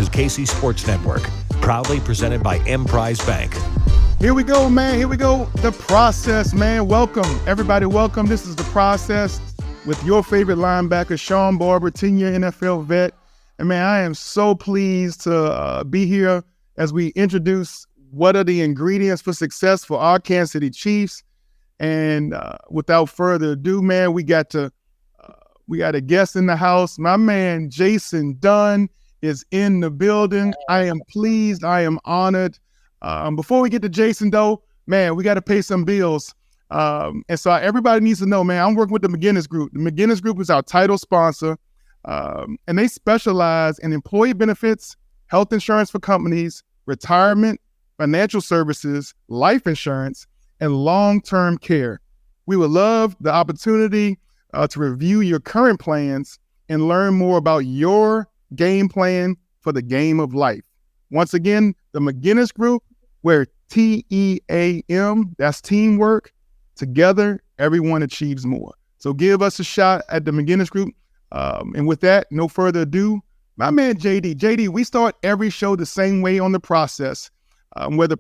This is KC Sports Network, proudly presented by Emprise Bank. Here we go, man. Here we go. The Process, man. Welcome. Everybody, welcome. This is The Process with your favorite linebacker, Sean Barber, 10-year NFL vet. And, man, I am so pleased to be here as we introduce what are the ingredients for success for our Kansas City Chiefs. And without further ado, man, we got a guest in the house. My man, Jason Dunn, is in the building. I am pleased. I am honored. Before we get to Jason, though, man, we got to pay some bills. And so everybody needs to know, man, I'm working with the McGinnis Group. The McGinnis Group is our title sponsor, and they specialize in employee benefits, health insurance for companies, retirement, financial services, life insurance, and long-term care. We would love the opportunity to review your current plans and learn more about your game plan for the game of life. Once again, the McGinnis Group, where TEAM, that's teamwork. Together, everyone achieves more. So give us a shot at the McGinnis Group. And with that, no further ado, my man JD. JD, we start every show the same way on The Process, where the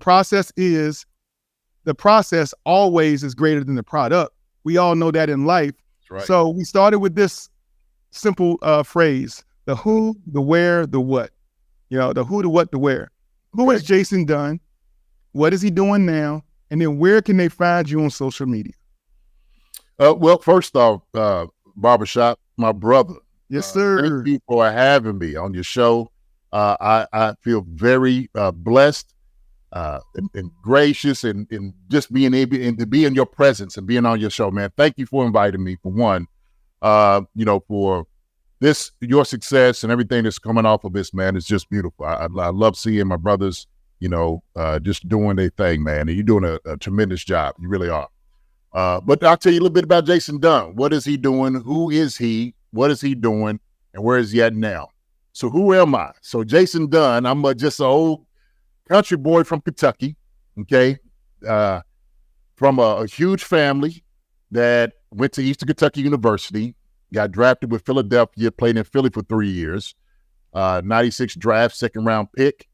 process always is greater than the product. We all know that in life. That's right. So we started with this simple phrase: the who, the where, the what. You know, the who, the what, the where. Who is Jason Dunn? What is he doing now? And then where can they find you on social media? Well, first off, Barbershop, my brother. Yes, sir. Thank you for having me on your show. I feel very blessed and gracious and just being able to be in your presence and being on your show, man. Thank you for inviting me, for one, for this, your success and everything that's coming off of this, man. It's just beautiful. I love seeing my brothers, just doing their thing, man. And you're doing a tremendous job. You really are. But I'll tell you a little bit about Jason Dunn. What is he doing? Who is he? What is he doing? And where is he at now? So who am I? So Jason Dunn, I'm just an old country boy from Kentucky, okay? From a huge family that went to Eastern Kentucky University, got drafted with Philadelphia, played in Philly for 3 years, 96 draft, second-round pick,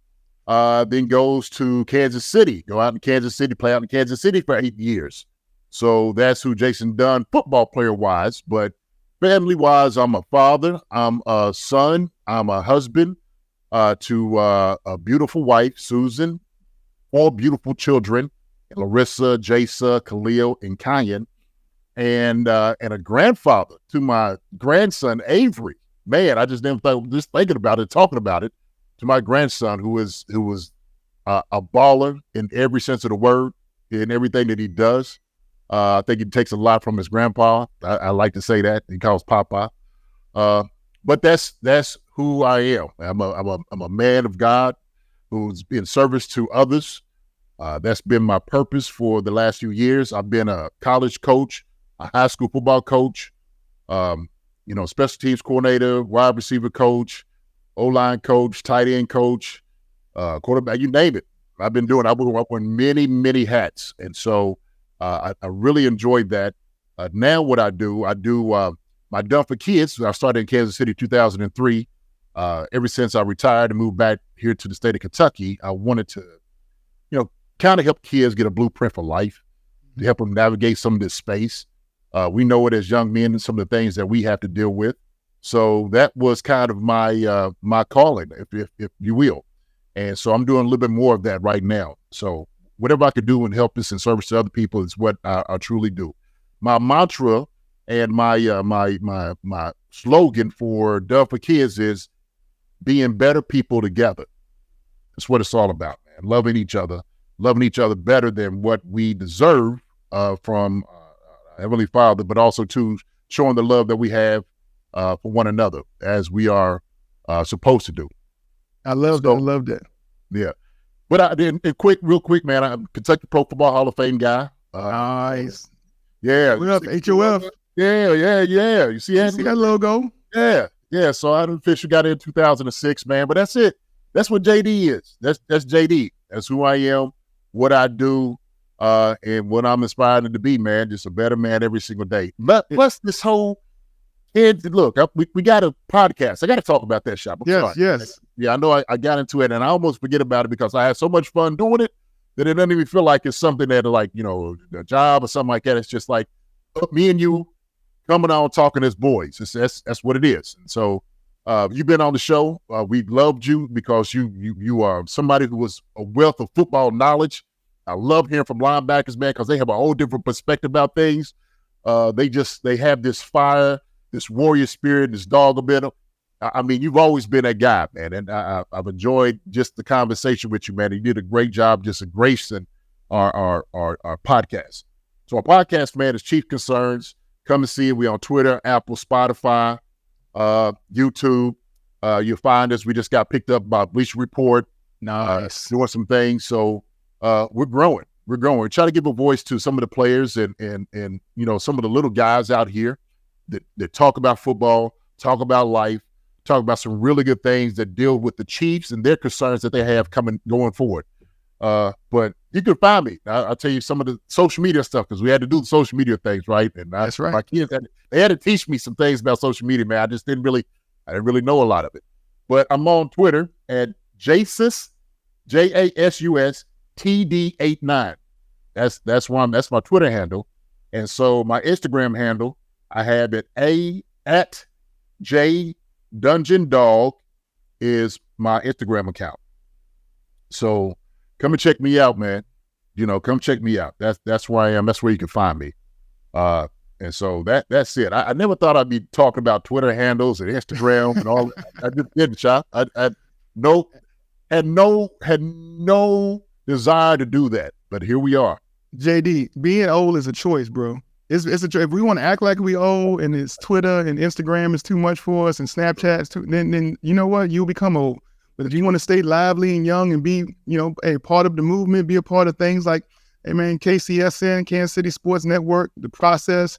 then goes to Kansas City, go out in Kansas City, play out in Kansas City for 8 years. So that's who Jason Dunn, football player-wise, but family-wise, I'm a father, I'm a son, I'm a husband to a beautiful wife, Susan, 4 beautiful children, Larissa, Jasa, Khalil, and Kyan. And a grandfather to my grandson, Avery. Man, I just never thought, just thinking about it, talking about it, to my grandson, who was a baller in every sense of the word, in everything that he does. I think he takes a lot from his grandpa. I like to say that. He calls Papa. But that's who I am. I'm a man of God who's in service to others. That's been my purpose for the last few years. I've been a college coach, a high school football coach, special teams coordinator, wide receiver coach, O-line coach, tight end coach, quarterback, you name it. I've been wearing many, many hats. And so I really enjoyed that. Now what I do my Done for Kids. I started in Kansas City 2003. Ever since I retired and moved back here to the state of Kentucky, I wanted to, kind of help kids get a blueprint for life, to help them navigate some of this space. We know it as young men and some of the things that we have to deal with. So that was kind of my my calling, if you will. And so I'm doing a little bit more of that right now. So whatever I could do and help this in service to other people is what I truly do. My mantra and my slogan for Done for Kids is being better people together. That's what it's all about, man. Loving each other better than what we deserve from Heavenly Father, but also to showing the love that we have for one another as we are supposed to do. I love that. Yeah. But real quick, man, I'm a Kentucky Pro Football Hall of Fame guy. Nice. Yeah. What up, HOF? Yeah. You see that logo? Yeah. So I officially got in 2006, man. But that's it. That's what JD is. That's JD. That's who I am, what I do, and what I'm inspired to be, man. Just a better man every single day. But plus this whole, look, we got a podcast. I got to talk about that, Shop. Yes. Yeah, I know I got into it and I almost forget about it because I had so much fun doing it that it doesn't even feel like it's something that like, a job or something like that. It's just like me and you coming on talking as boys. That's what it is. And so you've been on the show. We loved you because you are somebody who was a wealth of football knowledge. I love hearing from linebackers, man, because they have a whole different perspective about things. They have this fire, this warrior spirit, this dog about them. I mean, you've always been that guy, man, and I've enjoyed just the conversation with you, man. You did a great job just gracing our podcast. So our podcast, man, is Chief Concerns. Come and see it. We on Twitter, Apple, Spotify, YouTube. You'll find us. We just got picked up by Bleacher Report. Nice. Doing some things. So we're growing. We're growing. We try to give a voice to some of the players and some of the little guys out here that talk about football, talk about life, talk about some really good things that deal with the Chiefs and their concerns that they have going forward. But you can find me. I'll tell you some of the social media stuff because we had to do the social media things, right? And that's right. My kids they had to teach me some things about social media, man. I didn't really know a lot of it. But I'm on Twitter at Jasus, Jasus TD89. That's my Twitter handle. And so my Instagram handle, I have it at J Dungeon Dog is my Instagram account. So come and check me out, man. Come check me out. That's where I am. That's where you can find me. And so that's it. I never thought I'd be talking about Twitter handles and Instagram and all. I just didn't, Chop. I had no desire to do that, but here we are. JD, being old is a choice, bro. It's a choice. If we want to act like we old and it's Twitter and Instagram is too much for us and Snapchat is too, then you know what? You'll become old. But if you want to stay lively and young and be, a part of the movement, be a part of things like, hey man, KCSN, Kansas City Sports Network, The Process,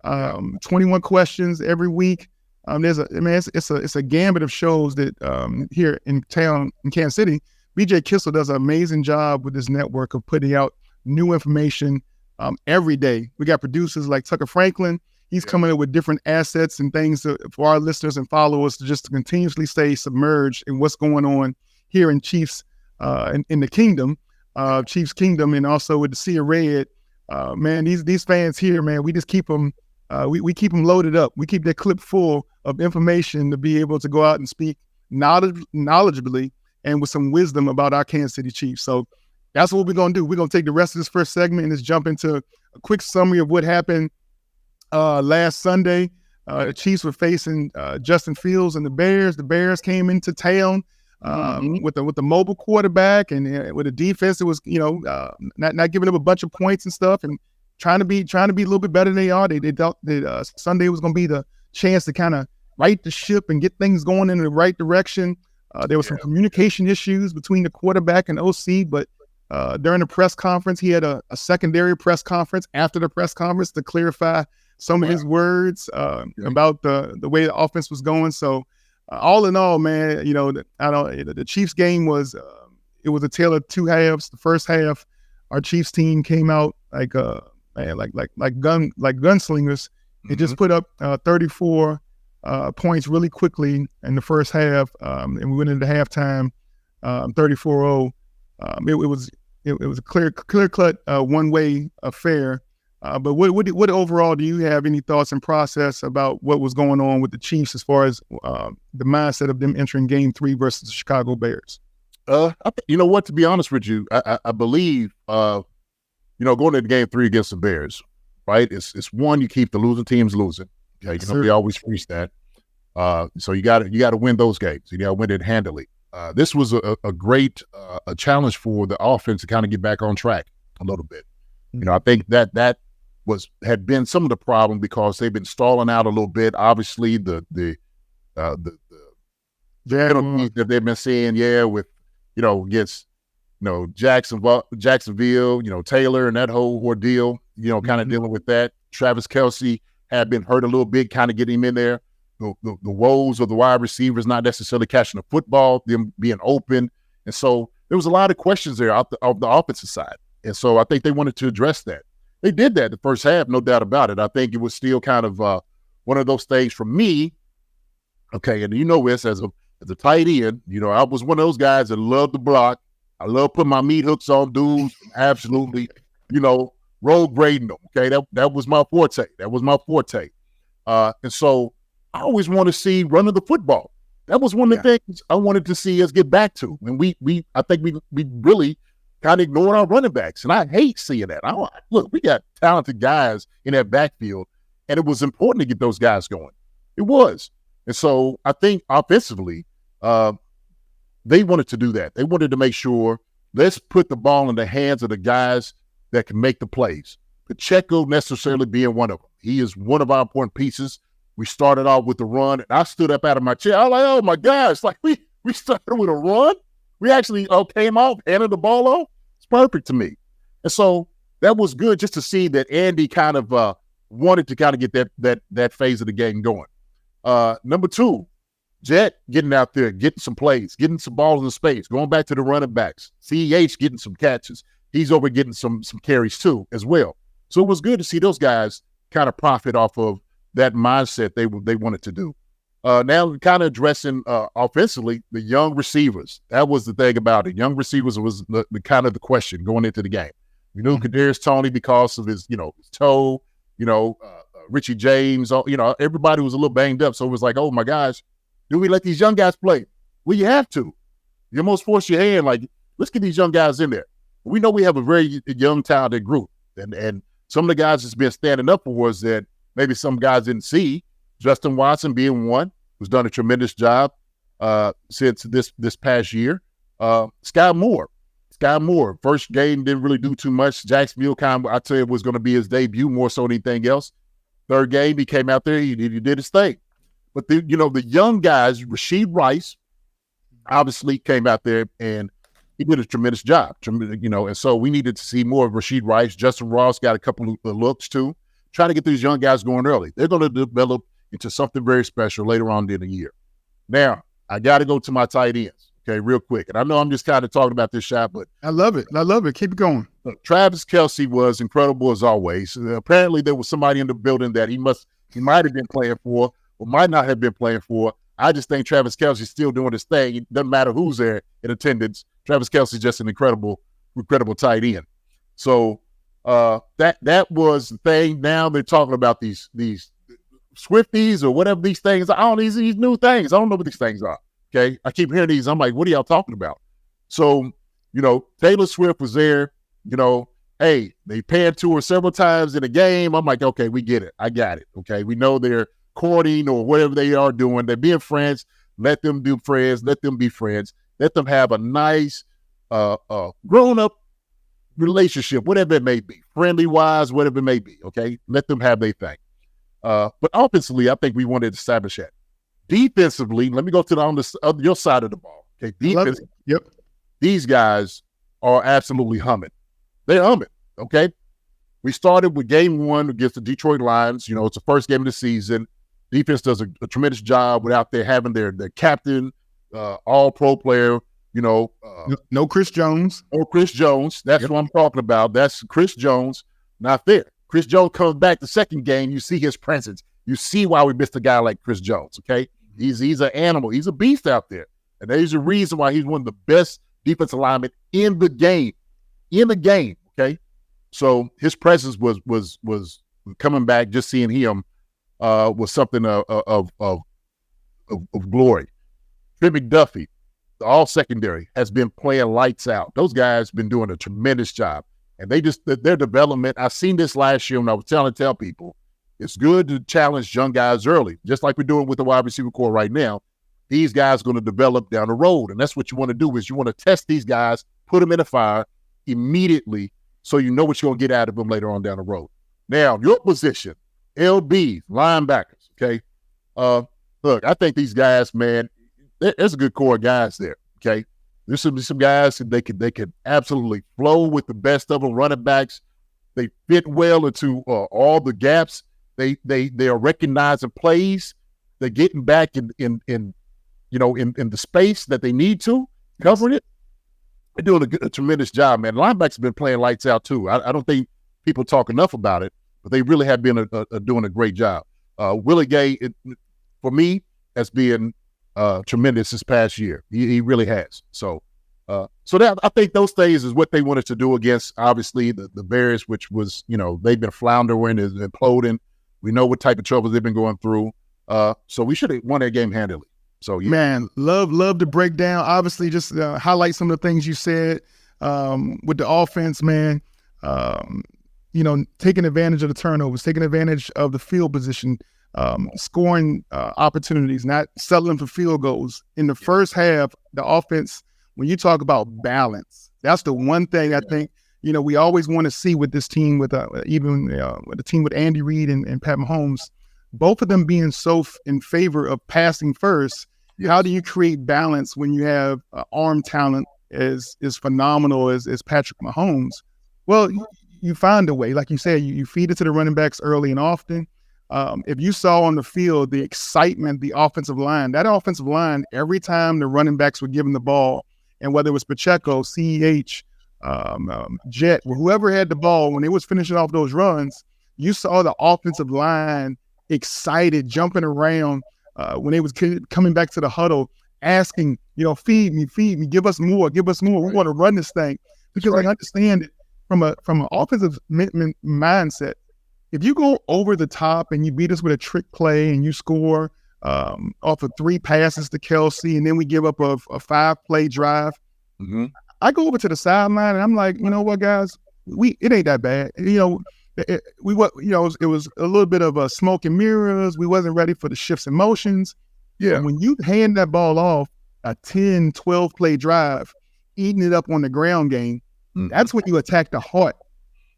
21 questions every week. It's a gambit of shows that here in town in Kansas City, BJ Kissel does an amazing job with this network of putting out new information every day. We got producers like Tucker Franklin. He's coming up with different assets and things for our listeners and followers to continuously stay submerged in what's going on here in Chiefs, in the kingdom, Chiefs Kingdom, and also with the Sea of Red. Man, these fans here, man, we just keep them, we keep them loaded up. We keep their clip full of information to be able to go out and speak knowledgeably and with some wisdom about our Kansas City Chiefs. So that's what we're going to do. We're going to take the rest of this first segment and just jump into a quick summary of what happened last Sunday. The Chiefs were facing Justin Fields and the Bears. The Bears came into town with the mobile quarterback and with a defense that was, not giving up a bunch of points and stuff and trying to be a little bit better than they are. They thought that Sunday was going to be the chance to kind of right the ship and get things going in the right direction. There was some communication issues between the quarterback and OC, but during the press conference, he had a secondary press conference after the press conference to clarify some of his words about the way the offense was going. So all in all, man, the Chiefs game was it was a tale of two halves. The first half, our Chiefs team came out like gunslingers. It just put up 34 points really quickly in the first half, and we went into halftime 34-0. It was a clear-cut one-way affair. But what overall do you have any thoughts and process about what was going on with the Chiefs as far as the mindset of them entering Game 3 versus the Chicago Bears? You know what? To be honest with you, I believe going into Game 3 against the Bears, right? It's one, you keep the losing teams losing. Okay, we always preach that. So you got to win those games. You got to win it handily. This was a great a challenge for the offense to kind of get back on track a little bit. I think that had been some of the problem because they've been stalling out a little bit. Obviously, the penalties that they've been seeing, with against Jacksonville, Taylor and that whole ordeal, kind of dealing with that. Travis Kelce had been hurt a little bit, kind of getting him in there. The woes of the wide receivers not necessarily catching the football, them being open. And so there was a lot of questions there off the offensive side. And so I think they wanted to address that. They did that the first half, no doubt about it. I think it was still kind of one of those things for me. Okay, and this as as a tight end, I was one of those guys that loved to block. I love putting my meat hooks on dudes, absolutely, road grading them. Okay, that was my forte. And so I always want to see running the football. That was one of the things I wanted to see us get back to. And I think we really kind of ignored our running backs. And I hate seeing that. Look, we got talented guys in that backfield, and it was important to get those guys going. It was. And so I think offensively, they wanted to do that. They wanted to make sure, let's put the ball in the hands of the guys that can make the plays. Pacheco necessarily being one of them. He is one of our important pieces. We started off with the run, and I stood up out of my chair. I was like, oh, my gosh, like we started with a run? We actually came off, handed the ball off. It's perfect to me. And so that was good just to see that Andy kind of wanted to kind of get that phase of the game going. Number 2, Jet getting out there, getting some plays, getting some balls in space, going back to the running backs. CEH getting some catches. He's over getting some carries too as well. So it was good to see those guys kind of profit off of that mindset they wanted to do. Now kind of addressing offensively the young receivers. That was the thing about it. Young receivers was the kind of the question going into the game. We knew Kadarius Toney because of his toe, Richie James, everybody was a little banged up. So it was like, oh my gosh, do we let these young guys play? Well, you have to. You almost force your hand, like, let's get these young guys in there. We know we have a very young, talented group. And some of the guys that's been standing up for us that maybe some guys didn't see, Justin Watson being one, who's done a tremendous job since this past year. Sky Moore, first game didn't really do too much. Jacksonville I tell you, was going to be his debut more so than anything else. Third game, he came out there, he did his thing. But the young guys, Rashid Rice, obviously came out there and he did a tremendous job. And so we needed to see more of Rashid Rice. Justin Ross got a couple of looks too. Trying to get these young guys going early. They're going to develop into something very special later on in the year. Now, I got to go to my tight ends, okay, real quick. And I know I'm just kind of talking about this shot, but I love it. Keep it going. Look, Travis Kelce was incredible as always. Apparently, there was somebody in the building that he might have been playing for or might not have been playing for. I just think Travis Kelce's still doing his thing. It doesn't matter who's there in attendance. Travis Kelce's just an incredible tight end. So that was the thing. Now they're talking about these Swifties or whatever these things are. These new things. I don't know what these things are. Okay. I keep hearing these. I'm like, what are y'all talking about? So, Taylor Swift was there, hey, they panned to her several times in a game. I'm like, okay, we get it. I got it. Okay. We know they're courting or whatever they are doing. They're being friends. Let them do friends. Let them be friends. Let them have a nice, grown-up relationship, whatever it may be, friendly-wise, whatever it may be, okay? Let them have their thing. But offensively, I think we wanted to establish that. Defensively, let me go to your side of the ball, okay? Defense, yep. These guys are absolutely humming. They're humming, okay? We started with game 1 against the Detroit Lions. It's the first game of the season. Defense does a tremendous job without their having their captain, all-pro player, no Chris Jones. No Chris Jones. That's what I'm talking about. That's Chris Jones. Not there. Chris Jones comes back the second game. You see his presence. You see why we missed a guy like Chris Jones, okay? He's an animal. He's a beast out there. And there's a reason why he's one of the best defensive linemen in the game. Okay? So his presence was coming back, just seeing him was something of glory. Trent McDuffie, the all secondary, has been playing lights out. Those guys been doing a tremendous job. And their development, I seen this last year when I was tell people, it's good to challenge young guys early, just like we're doing with the wide receiver core right now. These guys are going to develop down the road. And that's what you want to do is you want to test these guys, put them in the fire immediately so you know what you're going to get out of them later on down the road. Now, your position, LBs, linebackers, okay? Look, I think these guys, man, there's a good core of guys there, okay? There's some guys that they could absolutely flow with the best of them. Running backs, they fit well into all the gaps. They are recognizing plays. They're getting back in the space that they need to, covering it. They're doing a tremendous job, man. Linebackers have been playing lights out too. I don't think people talk enough about it, but they really have been doing a great job. Willie Gay, for me, as being tremendous this past year. He really has. So that I think those things is what they wanted to do against, obviously, the Bears, which was, they've been floundering, is imploding. We know what type of trouble they've been going through. So we should have won that game handily. So, yeah. Man, love to break down. Obviously, just highlight some of the things you said with the offense, man. Taking advantage of the turnovers, taking advantage of the field position, scoring opportunities, not settling for field goals. In the first half, the offense, when you talk about balance, that's the one thing I think, we always want to see with this team, with even with the team with Andy Reid and Pat Mahomes, both of them being so in favor of passing first. Yes. How do you create balance when you have arm talent as phenomenal as Patrick Mahomes? Well, you find a way. Like you said, you feed it to the running backs early and often. If you saw on the field the excitement, the offensive line, every time the running backs were given the ball, and whether it was Pacheco, CEH, Jet, whoever had the ball, when they was finishing off those runs, you saw the offensive line excited, jumping around when they was coming back to the huddle, asking, feed me, give us more. We want to run this thing. Because I understand it from an offensive mindset. If you go over the top and you beat us with a trick play and you score off of 3 passes to Kelsey, and then we give up a 5-play drive, I go over to the sideline and I'm like, you know what, guys, it ain't that bad. It was a little bit of a smoke and mirrors. We wasn't ready for the shifts and motions. Yeah. And when you hand that ball off, a 10, 12 play drive, eating it up on the ground game, that's when you attack the heart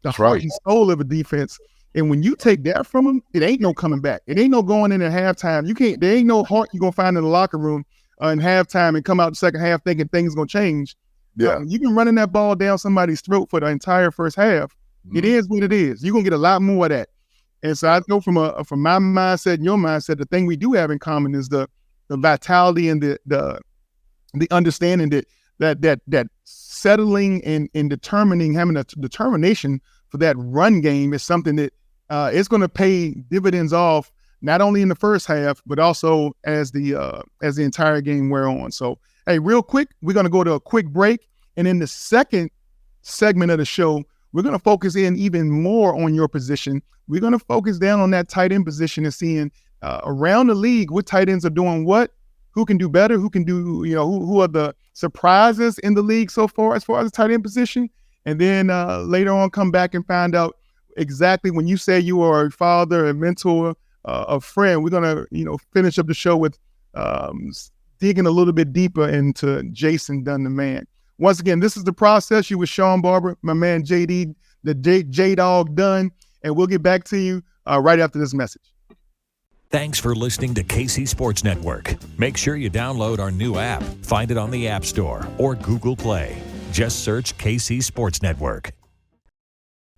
and soul of a defense. And when you take that from them, it ain't no coming back. It ain't no going in at halftime. There ain't no heart you're going to find in the locker room in halftime and come out the second half thinking things going to change. Yeah. You've been running that ball down somebody's throat for the entire first half. It is what it is. You're going to get a lot more of that. And so I know from my mindset and your mindset, the thing we do have in common is the vitality and the understanding that settling and determining, having a determination for that run game is something that it's going to pay dividends off, not only in the first half, but also as the entire game wear on. So, hey, real quick, we're going to go to a quick break. And in the second segment of the show, we're going to focus in even more on your position. We're going to focus down on that tight end position and seeing around the league what tight ends are doing what, who can do better, who can do, who are the surprises in the league so far as the tight end position. And then later on, come back and find out exactly when you say you are a father, a mentor, a friend. We're going to, finish up the show with digging a little bit deeper into Jason Dunn, the man. Once again, this is The Process. You with Sean Barber, my man JD, the J-Dog Dunn, and we'll get back to you right after this message. Thanks for listening to KC Sports Network. Make sure you download our new app. Find it on the App Store or Google Play. Just search KC Sports Network.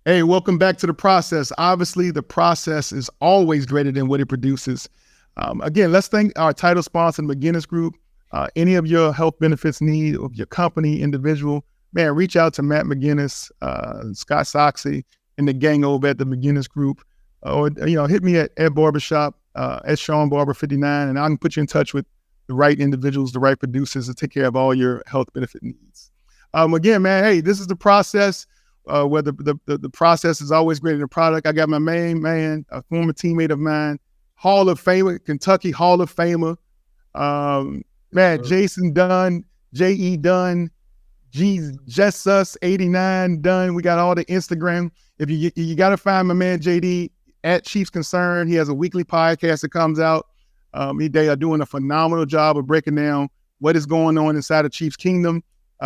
Hey, welcome back to The Process. Obviously, The Process is always greater than what it produces. Again, let's thank our title sponsor, McGinnis Group. Any of your health benefits need of your company, individual, man, reach out to Matt McGinnis, Scott Soxy, and the gang over at the McGinnis Group. Or, hit me at Barbershop, at Sean Barber 59, and I can put you in touch with the right individuals, the right producers to take care of all your health benefit needs. Again, man, hey, this is The Process, where the process is always greater than the product. I got my main man, a former teammate of mine, Hall of Famer, Kentucky Hall of Famer, man, Jason Dunn, J.E. Dunn, Jesus 89 Dunn. We got all the Instagram. If you got to find my man JD at Chiefs Concern. He has a weekly podcast that comes out. They are doing a phenomenal job of breaking down what is going on inside of Chiefs Kingdom.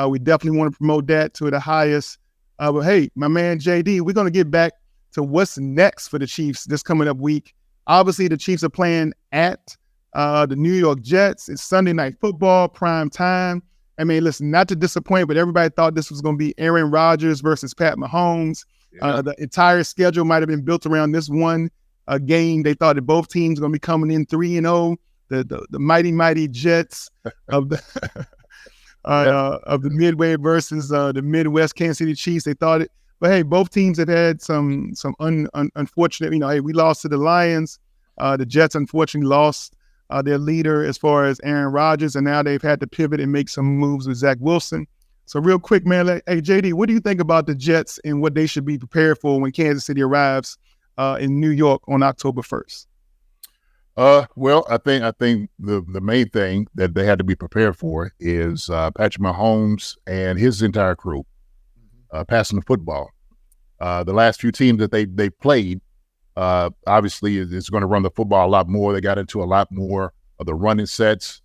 We definitely want to promote that to the highest. But hey, my man JD, we're going to get back to what's next for the Chiefs this coming up week. Obviously, the Chiefs are playing at the New York Jets. It's Sunday Night Football, prime time. I mean, listen, not to disappoint, but everybody thought this was going to be Aaron Rodgers versus Pat Mahomes. Yeah. The entire schedule might have been built around this one game. They thought that both teams were going to be coming in 3-0. The mighty Jets of the of the Midway versus the Midwest Kansas City Chiefs. They thought it, but hey, both teams have had some unfortunate. Hey, we lost to the Lions. The Jets unfortunately lost their leader as far as Aaron Rodgers, and now they've had to pivot and make some moves with Zach Wilson. So real quick, man, hey, JD, what do you think about the Jets and what they should be prepared for when Kansas City arrives in New York on October 1st? Well, I think the main thing that they had to be prepared for is Patrick Mahomes and his entire crew passing the football. The last few teams that they played, obviously, is going to run the football a lot more. They got into a lot more of the running sets,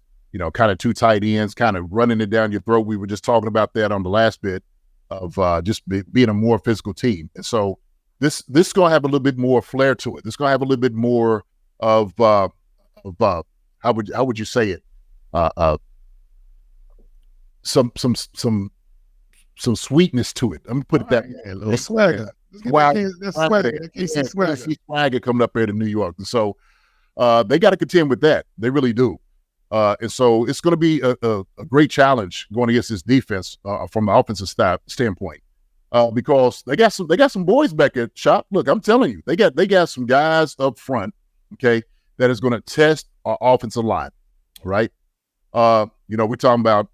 kind of two tight ends, kind of running it down your throat. We were just talking about that on the last bit of being a more physical team. And so this is going to have a little bit more flair to it. It's going to have a little bit more of how would you say it? Some sweetness to it. I'm gonna put it that way. A little swagger. That's swagger. KC swagger. Swagger coming up here to New York, and so they got to contend with that. They really do. And so it's going to be a great challenge going against this defense from the offensive standpoint. Because they got some boys back at shop. Look, I'm telling you, they got some guys up front. Okay, that is going to test our offensive line, right? We're talking about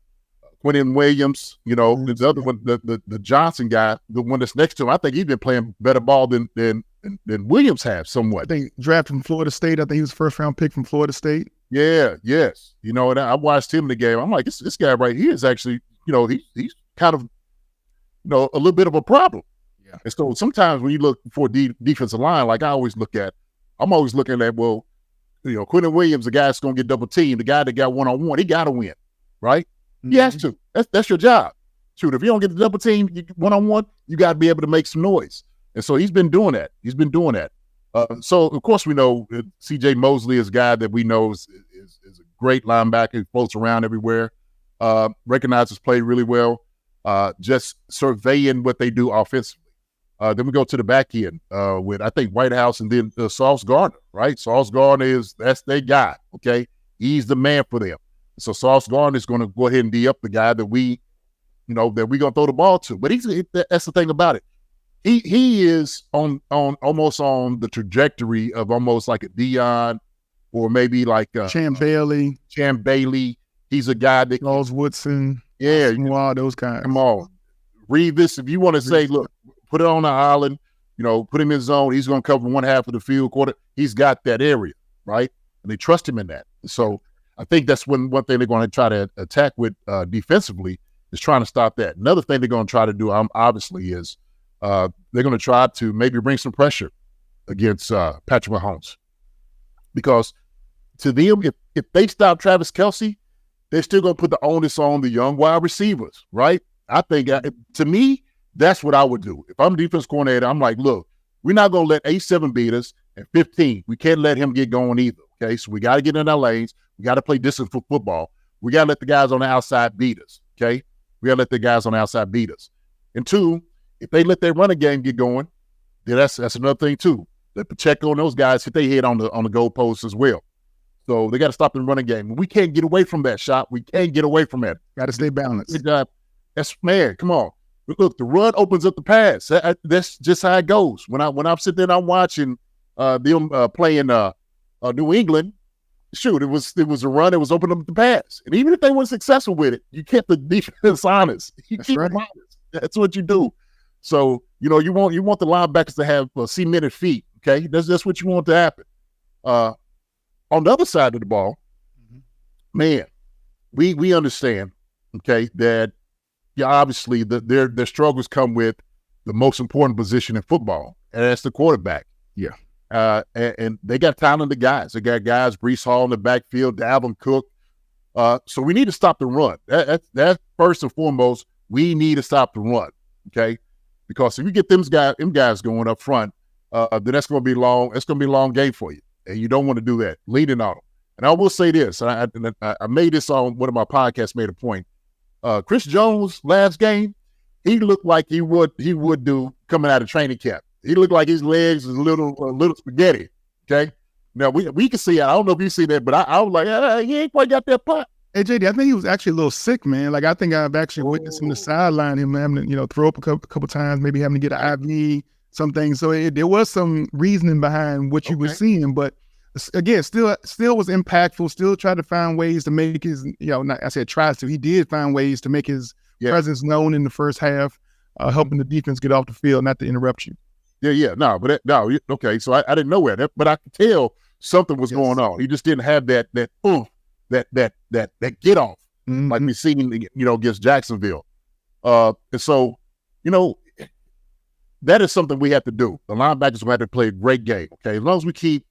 Quentin Williams, the other one, the Johnson guy, the one that's next to him. I think he's been playing better ball than Williams has somewhat. I think drafted from Florida State. I think he was first round pick from Florida State. Yeah, yes. And I watched him in the game. I'm like, this guy right here is actually, he's kind of, a little bit of a problem. Yeah. And so sometimes when you look for defensive line, like I'm always looking at, well, Quentin Williams, the guy that's going to get double teamed, the guy that got one-on-one, he got to win, right? Mm-hmm. He has to. That's your job. Shoot, if you don't get the double team one-on-one, you got to be able to make some noise. And so he's been doing that. So, of course, we know C.J. Mosley is a guy that we know is a great linebacker. He floats around everywhere, recognizes play really well, just surveying what they do offensively. Then we go to the back end with, I think, Whitehouse and then Sauce Gardner, right? Sauce Gardner that's their guy, okay? He's the man for them. So Sauce Gardner is going to go ahead and D up the guy that we're going to throw the ball to. But that's the thing about it. He is on almost on the trajectory of almost like a Dion or maybe like Champ Bailey. He's a guy that Charles Woodson. Yeah. Those guys. Come on. Read this. If you want to say, look, put it on the island, put him in zone. He's going to cover one half of the field quarter. He's got that area, right? And they trust him in that. So I think that's one thing they're going to try to attack with defensively is trying to stop that. Another thing they're going to try to do, obviously, is they're going to try to maybe bring some pressure against Patrick Mahomes. Because to them, if they stop Travis Kelce, they're still going to put the onus on the young wide receivers, right? I think, to me, that's what I would do. If I'm defense coordinator, I'm like, look, we're not going to let A7 beat us at 15. We can't let him get going either, okay? So we got to get in our lanes. We got to play distance for football. We got to let the guys on the outside beat us, okay? We got to let the guys on the outside beat us. And two, if they let their running game get going, then that's another thing too. Let Pacheco and those guys hit their head on the goalposts as well. So they got to stop the running game. We can't get away from that shot. We can't get away from that. Got to stay balanced. Man, come on. Look, the run opens up the pass. That's just how it goes. When I'm sitting there and I'm watching them playing New England, shoot, it was a run. It was opening up the pass. And even if they weren't successful with it, you kept the defense honest. You keep them honest. That's what you do. So, you want the linebackers to have cemented feet, okay? That's what you want to happen. On the other side of the ball, man, we understand, okay, that obviously their struggles come with the most important position in football, and that's the quarterback. Yeah. And they got talented guys. They got guys, Breece Hall in the backfield, Dalvin Cook. So we need to stop the run. That's first and foremost. We need to stop the run, okay? Because if you get them guys going up front, then that's going to be long. It's going to be a long game for you, and you don't want to do that. Leaning on them. And I will say this. I made this on one of my podcasts. Made a point. Chris Jones last game, he looked like he would do coming out of training camp. He looked like his legs was a little spaghetti. Okay. Now we can see. I don't know if you see that, but I was like, he ain't quite got that punt. Hey, JD, I think he was actually a little sick, man. Like, I think I've actually witnessed him on the sideline, him having to, throw up a couple times, maybe having to get an IV, some things. So there was some reasoning behind what you were seeing. But again, still was impactful, still tried to find ways to make his, I said tries to, he did find ways to make his presence known in the first half, helping the defense get off the field, not to interrupt you. Yeah. No, okay. So I didn't know that, but I could tell something was going on. He just didn't have that oomph, that get off, like we seen, against Jacksonville. And so, that is something we have to do. The linebackers will have to play a great game. Okay, as long as we keep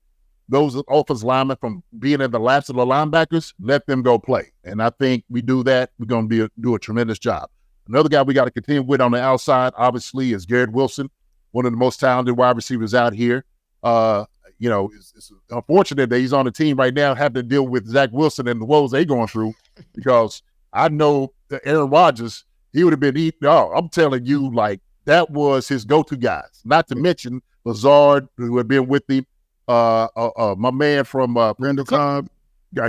those offensive linemen from being in the laps of the linebackers, let them go play. And I think we do that, we're going to do a tremendous job. Another guy we got to continue with on the outside, obviously, is Garrett Wilson, one of the most talented wide receivers out here. It's unfortunate that he's on the team right now, having to deal with Zach Wilson and the woes they're going through, because I know that Aaron Rodgers, he would have been eating. Oh, I'm telling you, like, that was his go-to guys. Not to mention Lazard, who had been with him. My man from Randall Cobb.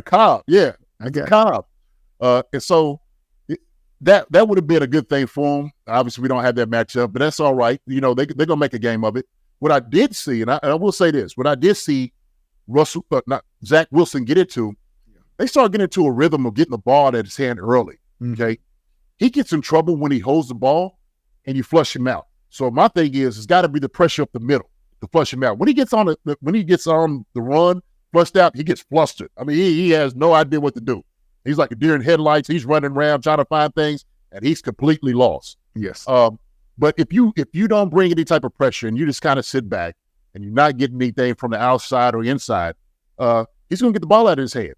Cobb, yeah, I got Cobb. And so that would have been a good thing for him. Obviously, we don't have that matchup, but that's all right. They're gonna make a game of it. What I did see, and I will say this: what I did see Zach Wilson get into, they started getting into a rhythm of getting the ball at his hand early. Okay, he gets in trouble when he holds the ball and you flush him out. So my thing is, it's got to be the pressure up the middle to flush him out. When he gets on the run, flushed out, he gets flustered. I mean, he has no idea what to do. He's like a deer in headlights. He's running around trying to find things, and he's completely lost. Yes. But if you don't bring any type of pressure and you just kind of sit back and you're not getting anything from the outside or inside, he's going to get the ball out of his hand.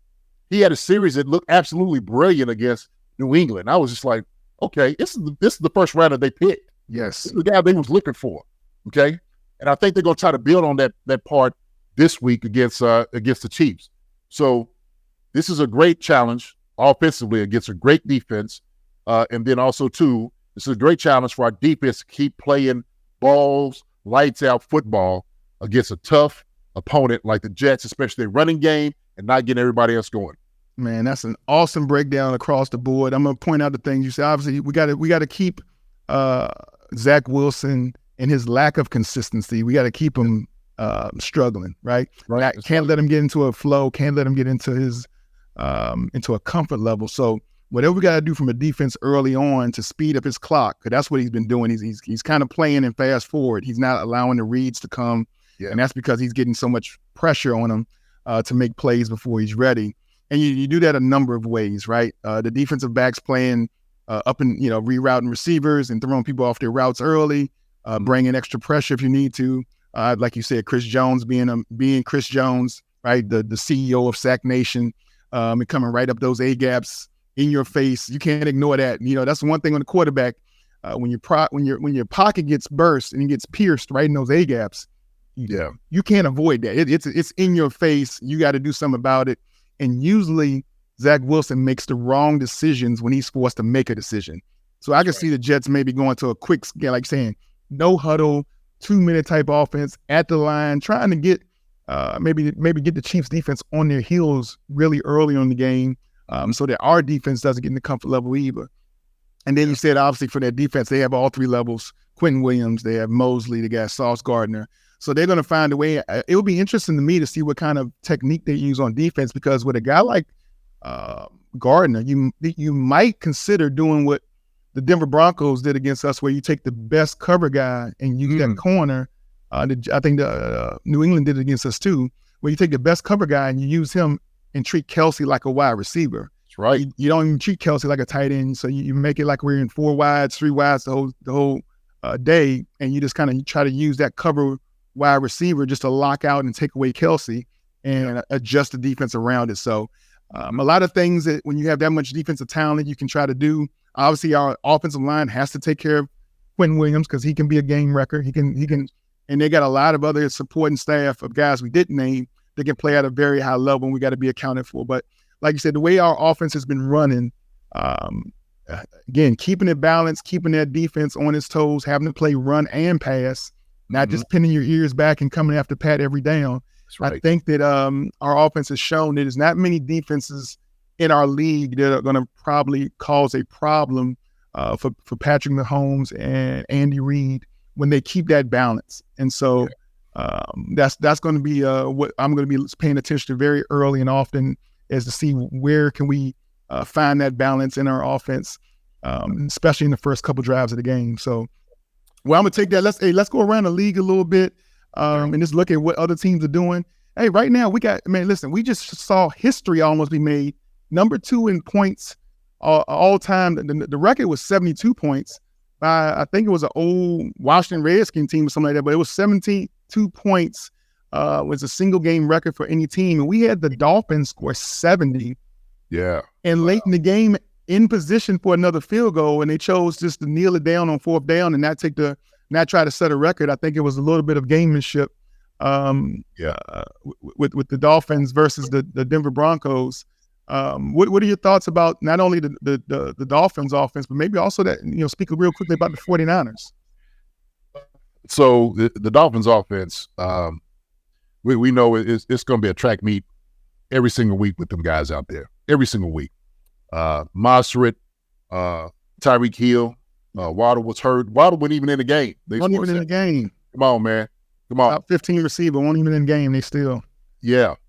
He had a series that looked absolutely brilliant against New England. I was just like, okay, this is the first rounder they picked. Yes. This is the guy they was looking for. Okay. And I think they're going to try to build on that part this week against the Chiefs. So this is a great challenge offensively against a great defense. And then also, too, this is a great challenge for our defense to keep playing balls, lights out football against a tough opponent like the Jets, especially their running game, and not getting everybody else going. Man, that's an awesome breakdown across the board. I'm going to point out the things you said. Obviously, we got to keep Zach Wilson and his lack of consistency. We got to keep him struggling, right? Right. Can't let him get into a flow. Can't let him get into his into a comfort level. So whatever we got to do from a defense early on to speed up his clock, because that's what he's been doing. He's kind of playing and fast forward. He's not allowing the reads to come, and that's because he's getting so much pressure on him to make plays before he's ready. And you do that a number of ways, right? The defensive backs playing up and rerouting receivers and throwing people off their routes early, bringing extra pressure if you need to. Like you said, Chris Jones being Chris Jones, right? The CEO of Sack Nation, and coming right up those A gaps in your face. You can't ignore that. That's one thing on the quarterback. When your pocket gets burst and it gets pierced right in those A gaps, you can't avoid that. It's in your face. You got to do something about it. And usually Zach Wilson makes the wrong decisions when he's forced to make a decision. So I can see the Jets maybe going to a quick, like saying, no huddle, 2-minute type offense at the line, trying to get maybe get the Chiefs defense on their heels really early on the game, so that our defense doesn't get in the comfort level either. And then you said, obviously, for their defense, they have all three levels. Quentin Williams, they have Mosley, they got Sauce Gardner. So they're going to find a way. It will be interesting to me to see what kind of technique they use on defense, because with a guy like Gardner, you might consider doing what the Denver Broncos did against us, where you take the best cover guy and use that corner. I think New England did it against us too, where you take the best cover guy and you use him and treat Kelsey like a wide receiver. That's right. You don't even treat Kelsey like a tight end. So you make it like we're in 4 wides, 3 wides the whole day, and you just kind of try to use that cover wide receiver just to lock out and take away Kelsey and adjust the defense around it. So a lot of things that when you have that much defensive talent, you can try to do. Obviously, our offensive line has to take care of Quentin Williams because he can be a game wrecker. He can, and they got a lot of other supporting staff of guys we didn't name that can play at a very high level, and we got to be accounted for. But like you said, the way our offense has been running, again, keeping it balanced, keeping that defense on its toes, having to play run and pass, not just pinning your ears back and coming after Pat every down. That's right. I think that our offense has shown that there's not many defenses in our league that are going to probably cause a problem for Patrick Mahomes and Andy Reid when they keep that balance. And so That's going to be what I'm going to be paying attention to very early and often, is to see where can we find that balance in our offense, especially in the first couple drives of the game. So, well, I'm gonna take that. Let's go around the league a little bit and just look at what other teams are doing. Hey, right now listen, we just saw history almost be made. Number 2 in points all time. The record was 72 points. I think it was an old Washington Redskins team or something like that, but it was 72 points was a single game record for any team. And we had the Dolphins score 70. Yeah. And late in the game, in position for another field goal, and they chose just to kneel it down on 4th down and not try to set a record. I think it was a little bit of gamemanship with the Dolphins versus the Denver Broncos. What are your thoughts about not only the Dolphins offense, but maybe also that, speak real quickly about the 49ers? So the Dolphins offense, we know it's going to be a track meet every single week with them guys out there, every single week. Mostert, Tyreek Hill, Waddle was hurt. Waddle wasn't even in the game. Wasn't even in the game. Come on, man. Come on. Top 15 receiver, wasn't even in the game. They still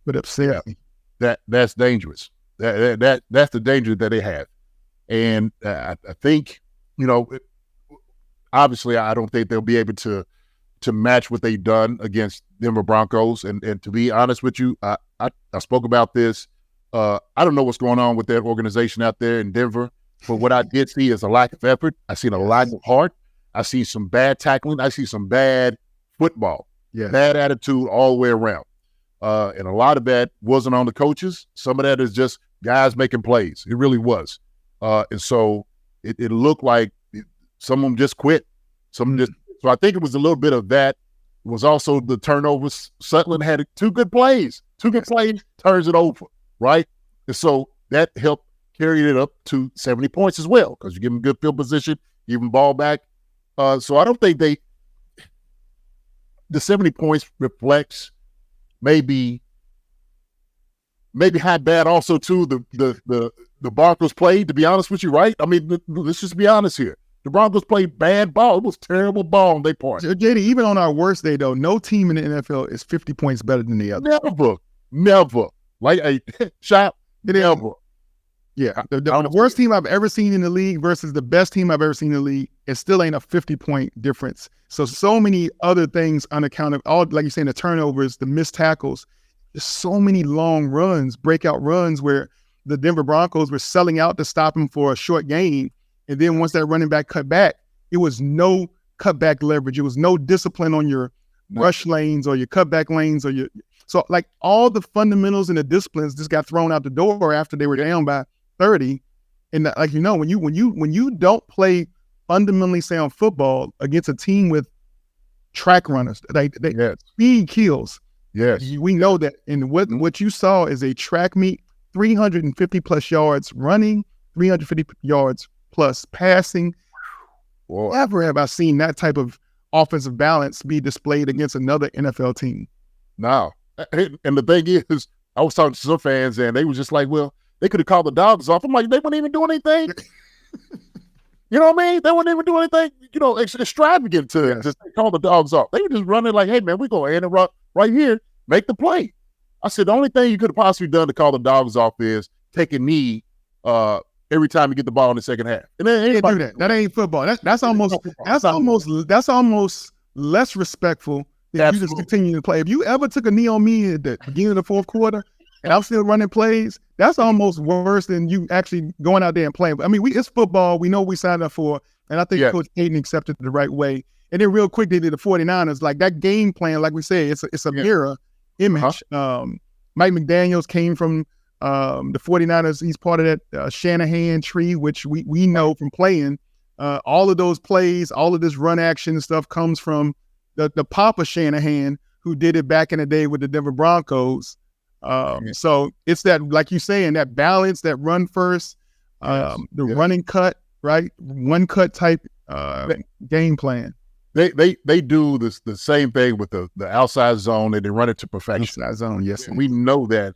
but upset. Yeah. That's dangerous. That's the danger that they have. And I think, obviously I don't think they'll be able to match what they've done against Denver Broncos. And to be honest with you, I spoke about this. I don't know what's going on with that organization out there in Denver, but what I did see is a lack of effort. I seen a lack of heart. I see some bad tackling. I see some bad football, bad attitude all the way around. And a lot of that wasn't on the coaches. Some of that is just guys making plays. It really was. And so it looked like some of them just quit. So I think it was a little bit of that. It was also the turnovers. Sutton had 2 good plays. 2 good plays, turns it over, right? And so that helped carry it up to 70 points as well, because you give them good field position, give them ball back. So I don't think the 70 points reflects maybe how bad also too the Broncos played, to be honest with you, right? I mean, let's just be honest here. The Broncos played bad ball. It was terrible ball on their part. JD, even on our worst day, though, no team in the NFL is 50 points better than the other. Never. Like a shot, never. Yeah, the worst team I've ever seen in the league versus the best team I've ever seen in the league, it still ain't a 50-point difference. So many other things unaccounted, all like you're saying, the turnovers, the missed tackles. There's so many long runs, breakout runs where the Denver Broncos were selling out to stop him for a short game. And then once that running back cut back, it was no cutback leverage. It was no discipline on your rush lanes or your cutback lanes so like all the fundamentals and the disciplines just got thrown out the door after they were down by 30. And like, when you don't play fundamentally sound football against a team with track runners, speed kills. Yes. We know that. And what you saw is a track meet, 350 plus yards running, 350 yards plus passing. Boy. Never have I seen that type of offensive balance be displayed against another NFL team. No. And the thing is, I was talking to some fans and they were just like, well, they could have called the dogs off. I'm like, they wouldn't even do anything. You know what I mean? They wouldn't even do anything, extravagant to just call the dogs off. They were just running like, hey, man, we're going to interrupt right here, make the play. I said, the only thing you could have possibly done to call the dogs off is take a knee every time you get the ball in the second half. And then do that. That ain't football. That's almost less respectful than you just continue to play. If you ever took a knee on me at the beginning of the fourth quarter and I'm still running plays, that's almost worse than you actually going out there and playing. I mean, it's football. We know what we signed up for. And I think Coach Hayden accepted it the right way. And then real quick, they did the 49ers. Like that game plan, like we said, it's a mirror image. Mike McDaniels came from the 49ers. He's part of that Shanahan tree, which we know from playing. All of those plays, all of this run action stuff comes from the Papa Shanahan, who did it back in the day with the Denver Broncos. So it's that, like you saying, that balance, that run first, running cut, right? One cut type game plan. They do the same thing with the outside zone, and they run it to perfection. Outside zone, yes. And we know that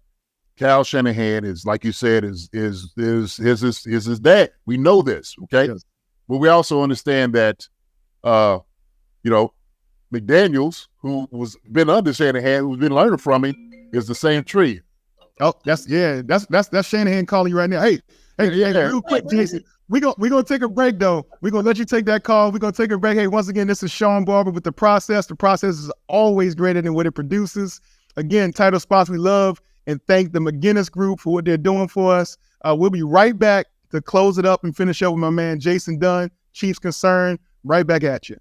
Kyle Shanahan is, like you said, is his dad. We know this, okay? Yes. But we also understand that, McDaniels, who was been under Shanahan, who's been learning from him, is the same tree. Oh, that's Shanahan calling you right now. Hey, real quick, Jason. We're gonna take a break though. We're gonna let you take that call. We're gonna take a break. Hey, once again, this is Sean Barber with The Process. The Process is always greater than what it produces. Again, title spots we love, and thank the McGinnis Group for what they're doing for us. We'll be right back to close it up and finish up with my man Jason Dunn, Chiefs Concern. Right back at you.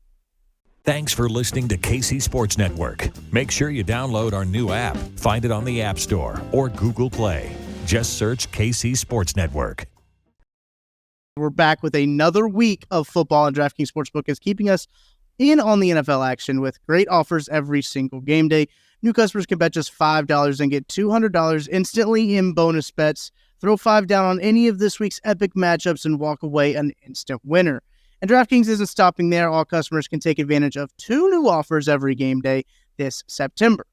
Thanks for listening to KC Sports Network. Make sure you download our new app. Find it on the App Store or Google Play. Just search KC Sports Network. We're back with another week of football, and DraftKings Sportsbook is keeping us in on the NFL action with great offers every single game day. New customers can bet just $5 and get $200 instantly in bonus bets. Throw $5 down on any of this week's epic matchups and walk away an instant winner. And DraftKings isn't stopping there. All customers can take advantage of 2 new offers every game day this September.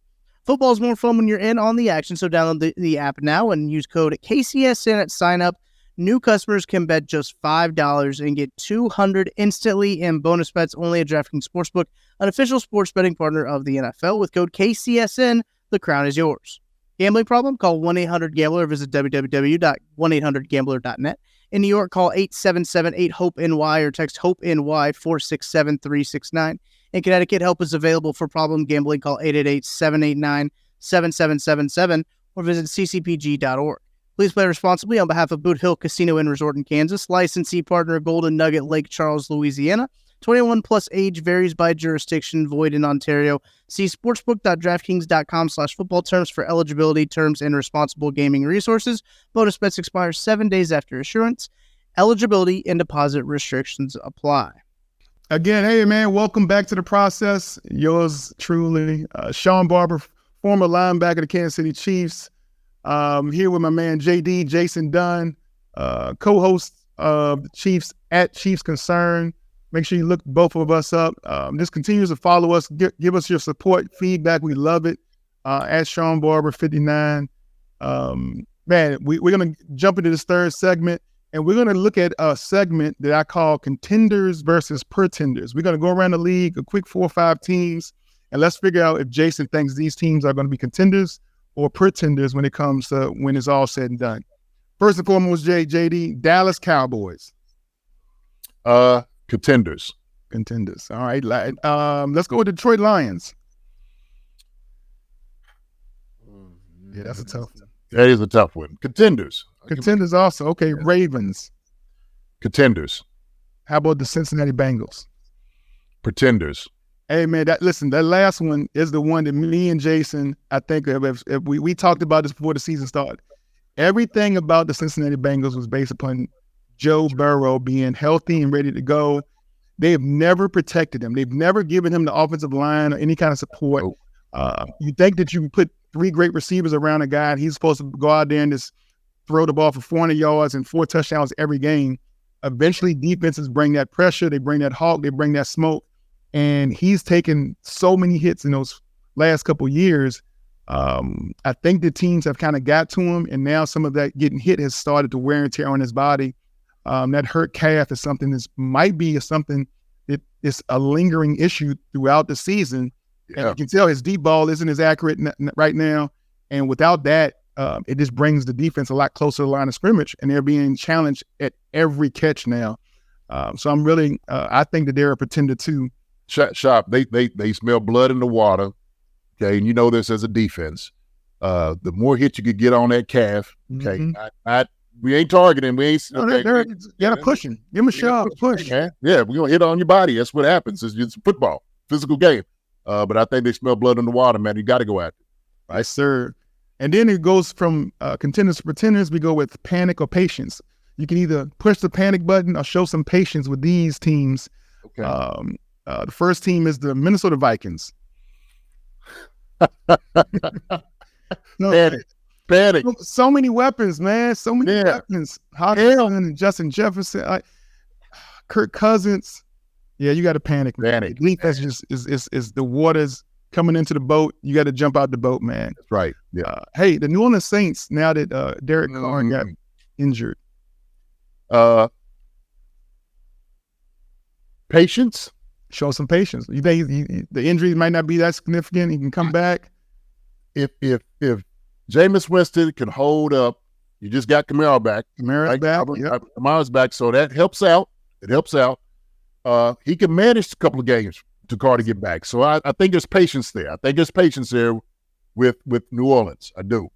Football is more fun when you're in on the action, so download the app now and use code KCSN at sign up. New customers can bet just $5 and get $200 instantly in bonus bets only at DraftKings Sportsbook, an official sports betting partner of the NFL. With code KCSN, the crown is yours. Gambling problem? Call 1-800-GAMBLER or visit www.1800gambler.net. In New York, call 877-8-HOPE-NY or text HOPE-NY 467-369. In Connecticut, help is available for problem gambling. Call 888-789-7777 or visit ccpg.org. Please play responsibly on behalf of Boot Hill Casino and Resort in Kansas. Licensee partner Golden Nugget, Lake Charles, Louisiana. 21 plus age varies by jurisdiction, void in Ontario. See sportsbook.draftkings.com/football terms for eligibility, terms, and responsible gaming resources. Bonus bets expire 7 days after issuance. Eligibility and deposit restrictions apply. Again, hey man, welcome back to The Process. Yours truly, Sean Barber, former linebacker of the Kansas City Chiefs. Here with my man JD, Jason Dunn, co-host of the Chiefs at Chiefs Concern. Make sure you look both of us up. Just continues to follow us. Give us your support, feedback. We love it. At Sean Barber 59. Man, we're going to jump into this third segment, and we're going to look at a segment that I call Contenders versus Pretenders. We're going to go around the league, a quick 4 or 5 teams, and let's figure out if Jason thinks these teams are going to be contenders or pretenders when it comes to when it's all said and done. First and foremost, JD, Dallas Cowboys. Contenders. All right. Let's go with Detroit Lions. Yeah, that's a tough one. That is a tough one. Contenders. Contenders also. Okay, Ravens. Contenders. How about the Cincinnati Bengals? Pretenders. Hey, man, that last one is the one that me and Jason, I think, if we talked about this before the season started. Everything about the Cincinnati Bengals was based upon Joe Burrow being healthy and ready to go. They have never protected him. They've never given him the offensive line or any kind of support. You think that you put 3 great receivers around a guy and he's supposed to go out there and just throw the ball for 400 yards and 4 touchdowns every game. Eventually, defenses bring that pressure. They bring that hawk. They bring that smoke. And he's taken so many hits in those last couple of years. I think the teams have kind of got to him, and now some of that getting hit has started to wear and tear on his body. That hurt calf is something that might be something that is a lingering issue throughout the season. Yeah. And you can tell his deep ball isn't as accurate right now. And without that, it just brings the defense a lot closer to the line of scrimmage, and they're being challenged at every catch now. So I'm really, I think that they're a pretender too. Shop, they smell blood in the water. Okay, and you know this as a defense. The more hits you could get on that calf, okay, we ain't targeting. We ain't. Okay, you gotta push him. Give him a shot. Push. Yeah, we're gonna hit on your body. That's what happens. It's football, physical game. But I think they smell blood in the water, man. You got to go after it. Right, sir. And then it goes from contenders to pretenders. We go with panic or patience. You can either push the panic button or show some patience with these teams. Okay. The first team is the Minnesota Vikings. Panic. So many weapons, man. So many weapons. Hawkinson and Justin Jefferson, Kirk Cousins. Yeah, you got to panic. Panic. That's just is the waters coming into the boat. You got to jump out the boat, man. That's right. Yeah. Hey, the New Orleans Saints. Now that Derek Carr got injured. Patience. show some patience. You think the injuries might not be that significant? He can come back. If Jameis Winston can hold up, you just got Kamara back. Kamara's back. Yep. Kamara's back, so that helps out. It helps out. He can manage a couple of games to get back. So I think there's patience there. I think there's patience there with New Orleans. I do.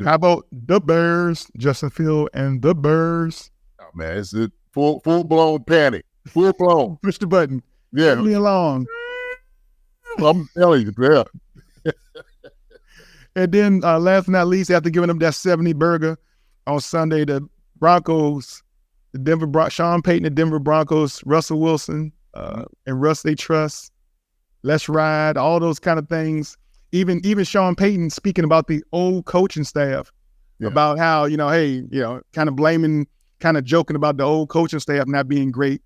How about the Bears, Justin Field and the Bears? Oh, man, it's a full-blown panic. Full-blown. Push the button. Yeah. Leave me along. I'm telling you, yeah. And then last but not least, after giving them that 70 burger on Sunday, the Broncos, Sean Payton, the Denver Broncos, Russell Wilson, and Russ they trust. Let's ride, all those kind of things. Even Sean Payton speaking about the old coaching staff, about how, kind of blaming, kind of joking about the old coaching staff not being great.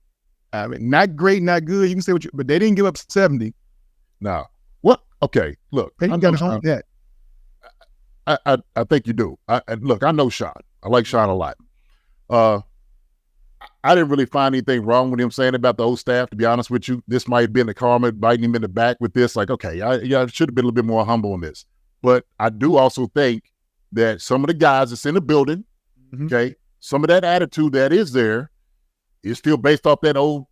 I mean, not great, not good. You can say but they didn't give up 70. No. What? Okay, look. Payton got to own that. I think you do. Look, I know Sean. I like Sean a lot. I didn't really find anything wrong with him saying about the old staff, to be honest with you. This might have been the karma biting him in the back with this. Like, okay, I should have been a little bit more humble in this. But I do also think that some of the guys that's in the building, okay, some of that attitude that is there is still based off that old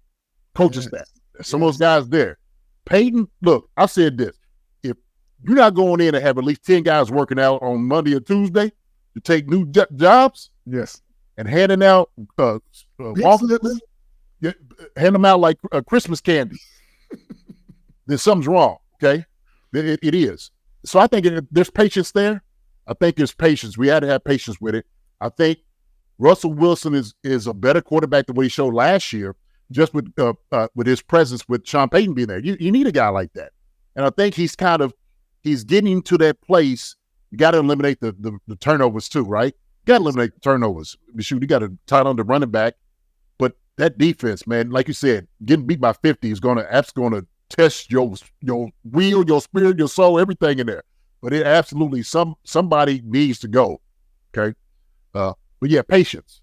coaching staff. Some of those guys there. Peyton, look, I said this. If you're not going in and have at least 10 guys working out on Monday or Tuesday to take new jobs, yes, and handing out hand them out like Christmas candy, then something's wrong, okay? It is. So I think there's patience there. I think there's patience. We had to have patience with it. I think Russell Wilson is a better quarterback than what he showed last year, just with his presence with Sean Payton being there. You need a guy like that. And I think he's getting to that place. You got to eliminate the turnovers too, right? You got to eliminate the turnovers. Shoot, you got to tight on the running back. But that defense, man, like you said, getting beat by 50 is going to test your will, your spirit, your soul, everything in there. But it absolutely somebody needs to go. Okay. But yeah, patience.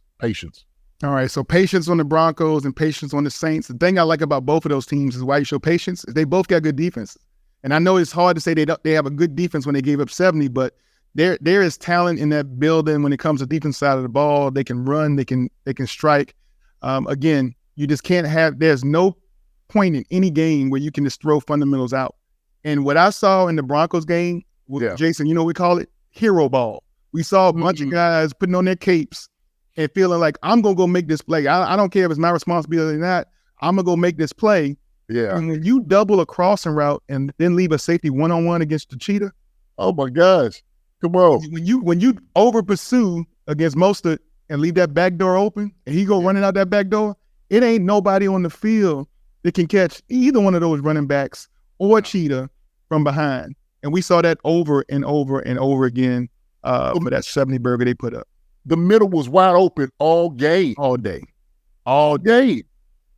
All right. So patience on the Broncos and patience on the Saints. The thing I like about both of those teams is why you show patience is they both got good defenses. And I know it's hard to say they have a good defense when they gave up 70, but there is talent in that building when it comes to defense side of the ball. They can run, they can strike. Again, you just can't there's no point in any game where you can just throw fundamentals out. And what I saw in the Broncos game, Jason, we call it hero ball. We saw a bunch of guys putting on their capes and feeling like, I'm going to go make this play. I don't care if it's my responsibility or not. I'm going to go make this play. Yeah. And when you double a crossing route and then leave a safety one-on-one against the cheetah. Oh, my gosh. Come on. When you over pursue against Mostert and leave that back door open and he go running out that back door, it ain't nobody on the field that can catch either one of those running backs or cheetah from behind. And we saw that over and over and over again for that 70 burger they put up. The middle was wide open all game. All day. All day.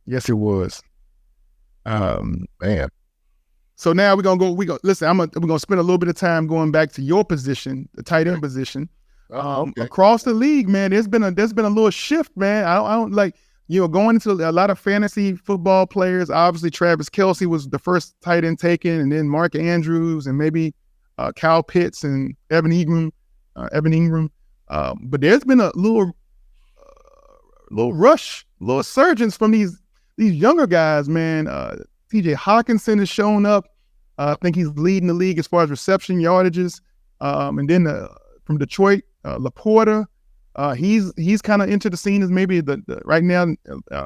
Yes, it was. Man. So now we're gonna spend a little bit of time going back to your position, the tight end position. Okay. Across the league, man, there's been a little shift, man. I don't like, going into a lot of fantasy football players. Obviously, Travis Kelce was the first tight end taken, and then Mark Andrews, and maybe Kyle Pitts and Evan Ingram. But there's been a little rush, little surgence from these younger guys, man. TJ Hawkinson has shown up. I think he's leading the league as far as reception yardages. And then from Detroit, Laporta, he's kind of entered the scene as maybe the right now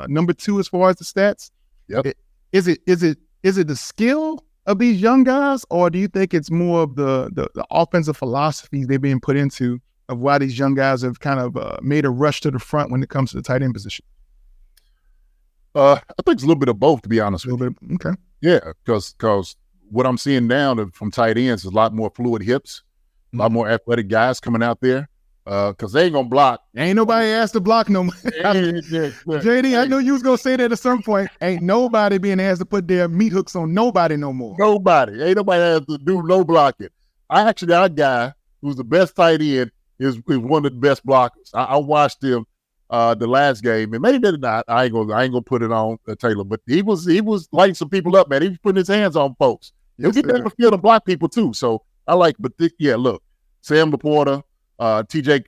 number 2 as far as the stats. Yep. Is it the skill of these young guys, or do you think it's more of the offensive philosophies they're being put into of why these young guys have kind of made a rush to the front when it comes to the tight end position? I think it's a little bit of both, to be honest with you. Okay. Yeah, because what I'm seeing now from tight ends is a lot more fluid hips, a lot more athletic guys coming out there because they ain't going to block. Ain't nobody asked to block no more. JD, I know you was going to say that at some point. Ain't nobody being asked to put their meat hooks on nobody no more. Nobody. Ain't nobody asked to do no blocking. Our guy who's the best tight end is one of the best blockers. I watched him the last game, and maybe not. I ain't gonna put it on Taylor, but he was lighting some people up, man. He was putting his hands on folks. He'll get down the field and block people too. So I like, but look, Sam Laporta, TJ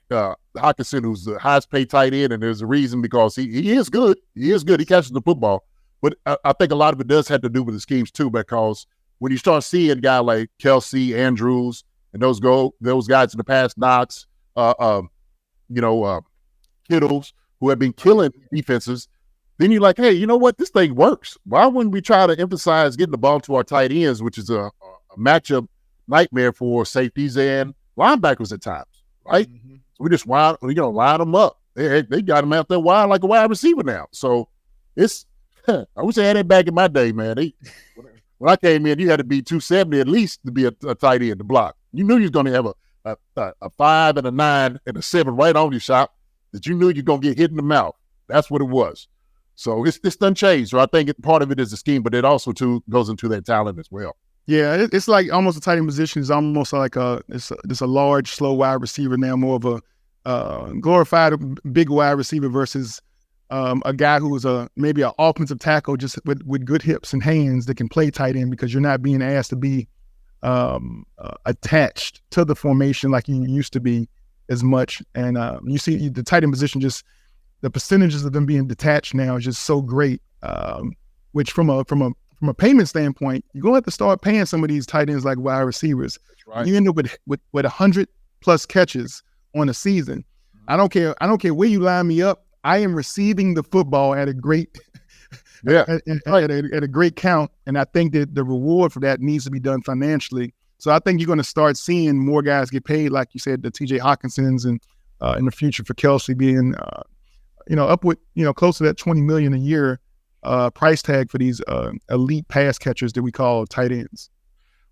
Hawkinson, who's the highest paid tight end, and there's a reason because he is good. He is good. He catches the football, but I think a lot of it does have to do with the schemes too, because when you start seeing a guy like Kelsey, Andrews, and those guys in the past, Knox, Kittles, who have been killing defenses, then you're like, hey, you know what? This thing works. Why wouldn't we try to emphasize getting the ball to our tight ends, which is a matchup nightmare for safeties and linebackers at times, right? Mm-hmm. So we just line them up. They got them out there wide like a wide receiver now. So it's I wish I had that back in my day, man. When I came in, you had to be 270 at least to be a tight end to block. You knew you was going to have a 5 and a 9 and a 7 right on your shop that you knew you're going to get hit in the mouth. That's what it was. So it's done changed. So I think part of it is the scheme, but it also too goes into their talent as well. Yeah, it's like almost a tight end position is almost like it's a large, slow wide receiver now, more of a glorified big wide receiver versus a guy who is maybe an offensive tackle just with good hips and hands that can play tight end, because you're not being asked to be attached to the formation like you used to be as much. And you see the tight end position, just the percentages of them being detached now is just so great, which from a payment standpoint, you're going to have to start paying some of these tight ends like wide receivers. That's right. You end up with 100 plus catches on a season. I don't care where you line me up. I am receiving the football at a great at a great count, and I think that the reward for that needs to be done financially. So I think you're going to start seeing more guys get paid, like you said, the TJ Hawkinsons, and in the future for Kelsey being upward, close to that $20 million a year price tag for these elite pass catchers that we call tight ends.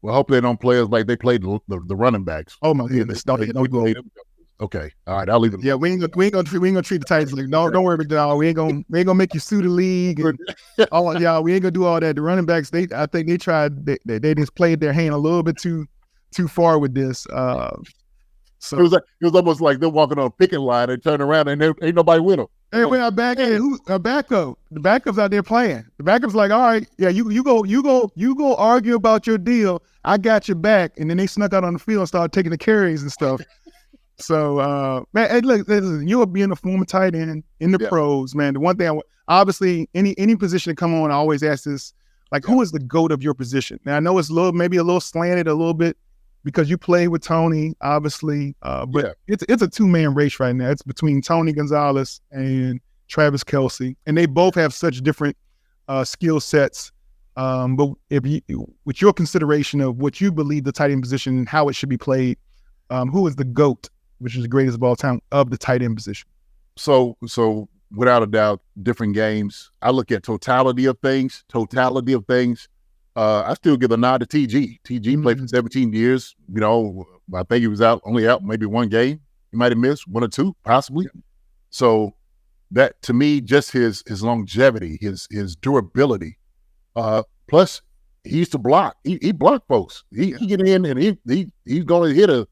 Well, hopefully they don't play us like they played the running backs. Oh my goodness! Okay, all right, I'll leave it. Yeah, we ain't gonna treat the Titans like don't worry about that. We ain't gonna make you sue the league. And y'all, we ain't gonna do all that. The running backs, I think they tried. They just played their hand a little bit too far with this. So it was almost like they're walking on a picket line and turn around and ain't nobody with them. Hey, we are back. Hey, who's a backup? The backup's out there playing. The backup's like, all right, yeah, you go argue about your deal. I got your back. And then they snuck out on the field and started taking the carries and stuff. So, man, hey, look, you're being a former tight end in the pros, man. The one thing, obviously, any position to come on, I always ask this, like, who is the GOAT of your position? Now, I know it's maybe a little slanted a little bit because you play with Tony, obviously, but it's a two-man race right now. It's between Tony Gonzalez and Travis Kelce, and they both have such different skill sets. But with your consideration of what you believe the tight end position and how it should be played, who is the GOAT, which is the greatest of all time, of the tight end position? So without a doubt, different games. I look at totality of things. I still give a nod to TG. TG played for 17 years. I think he was only out maybe one game. He might have missed one or two, possibly. Yeah. So that, to me, just his longevity, his durability. Plus, he used to block. He blocked folks. He get in and he's going to hit a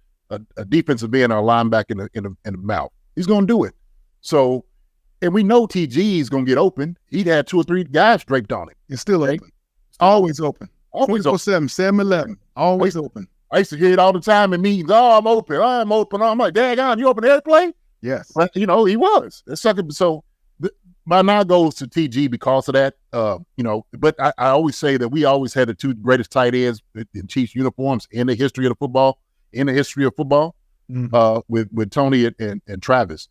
defensive end or a linebacker in the mouth. He's going to do it. So, and we know TG is going to get open. He'd had 2 or 3 guys draped on him. It's still open. Always open. 24/7, 7-11. Always open. I used to hear it all the time in meetings. Oh, I'm open. I'm like, daggone, you open every play? Yes. But, he was. So my now goes to TG because of that. But I always say that we always had the 2 greatest tight ends in Chiefs uniforms in the history of football, with Tony and Travis.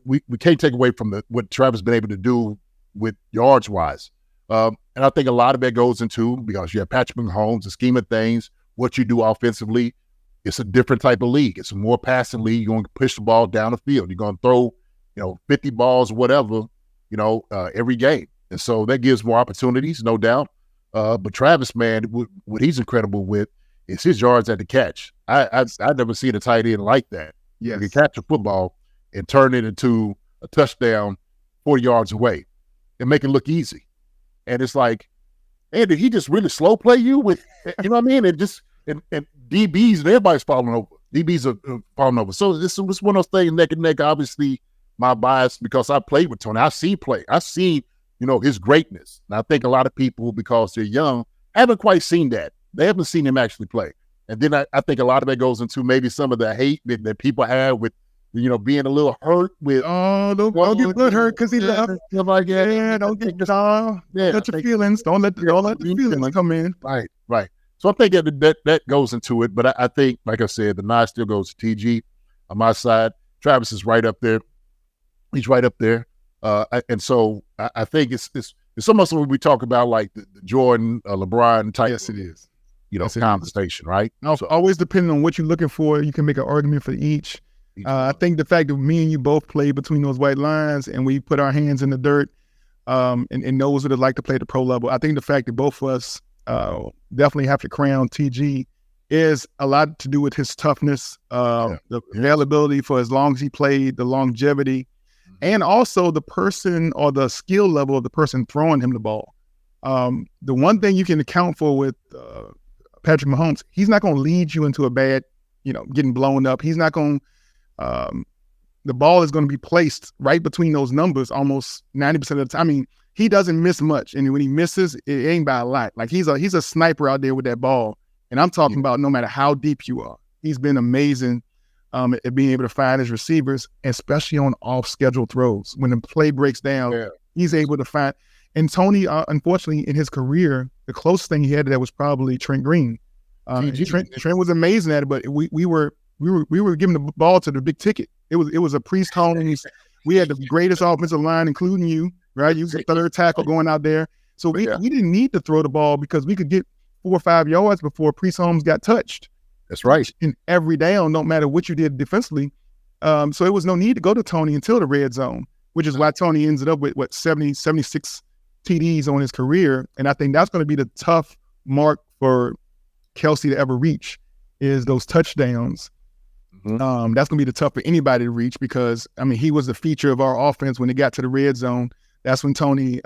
We can't take away from what Travis been able to do with yards wise. And I think a lot of that goes into, because you have Patrick Mahomes, the scheme of things, what you do offensively. It's a different type of league. It's a more passing league. You're going to push the ball down the field. You're going to throw, 50 balls, whatever, every game. And so that gives more opportunities, no doubt. But Travis, man, what he's incredible with is his yards at the catch. I've never seen a tight end like that. Yes. You can catch a football and turn it into a touchdown 40 yards away and make it look easy. And it's like, hey, did he just really slow play you with, you know what I mean? And DBs and everybody's falling over. DBs are falling over. So this was one of those things, neck and neck. Obviously, my bias because I played with Tony. I see play. I see, his greatness. And I think a lot of people, because they're young, haven't quite seen that. They haven't seen him actually play. And then I think a lot of that goes into maybe some of the hate that people have with, being a little hurt with. Oh, don't get blood hurt because he's like that. Yeah, don't get let your feelings. Don't let the feelings come in. Right. So I think that goes into it. But I think, like I said, the nod still goes to TG on my side. Travis is right up there. He's right up there. And so I think it's almost when we talk about like the Jordan, LeBron type. Yes, it is. Conversation, right? Now, so, always depending on what you're looking for, you can make an argument for each. I think the fact that me and you both played between those white lines and we put our hands in the dirt and knows what it's like to play at the pro level, I think the fact that both of us definitely have to crown TG is a lot to do with his toughness, the availability for as long as he played, the longevity, and also the person or the skill level of the person throwing him the ball. The one thing you can account for with Patrick Mahomes, he's not going to lead you into a bad, getting blown up. He's not going the ball is going to be placed right between those numbers almost 90% of the time. I mean, he doesn't miss much. And when he misses, it ain't by a lot. Like he's a sniper out there with that ball. And I'm talking about no matter how deep you are. He's been amazing at being able to find his receivers, especially on off-schedule throws. When the play breaks down, he's able to find. And Tony, unfortunately, in his career, the closest thing he had to that was probably Trent Green. Trent was amazing at it, but we were giving the ball to the big ticket. It was a priest home. We had the greatest offensive line, including you, right? You was the third tackle going out there. So we didn't need to throw the ball because we could get 4 or 5 yards before Priest Holmes got touched. That's right. In every down, no matter what you did defensively. So it was no need to go to Tony until the red zone, which is why Tony ended up with 76 TDs on his career. And I think that's going to be the tough mark for Kelsey to ever reach is those touchdowns. Mm-hmm. That's going to be the tough for anybody to reach because, I mean, he was the feature of our offense when it got to the red zone. That's when Tony,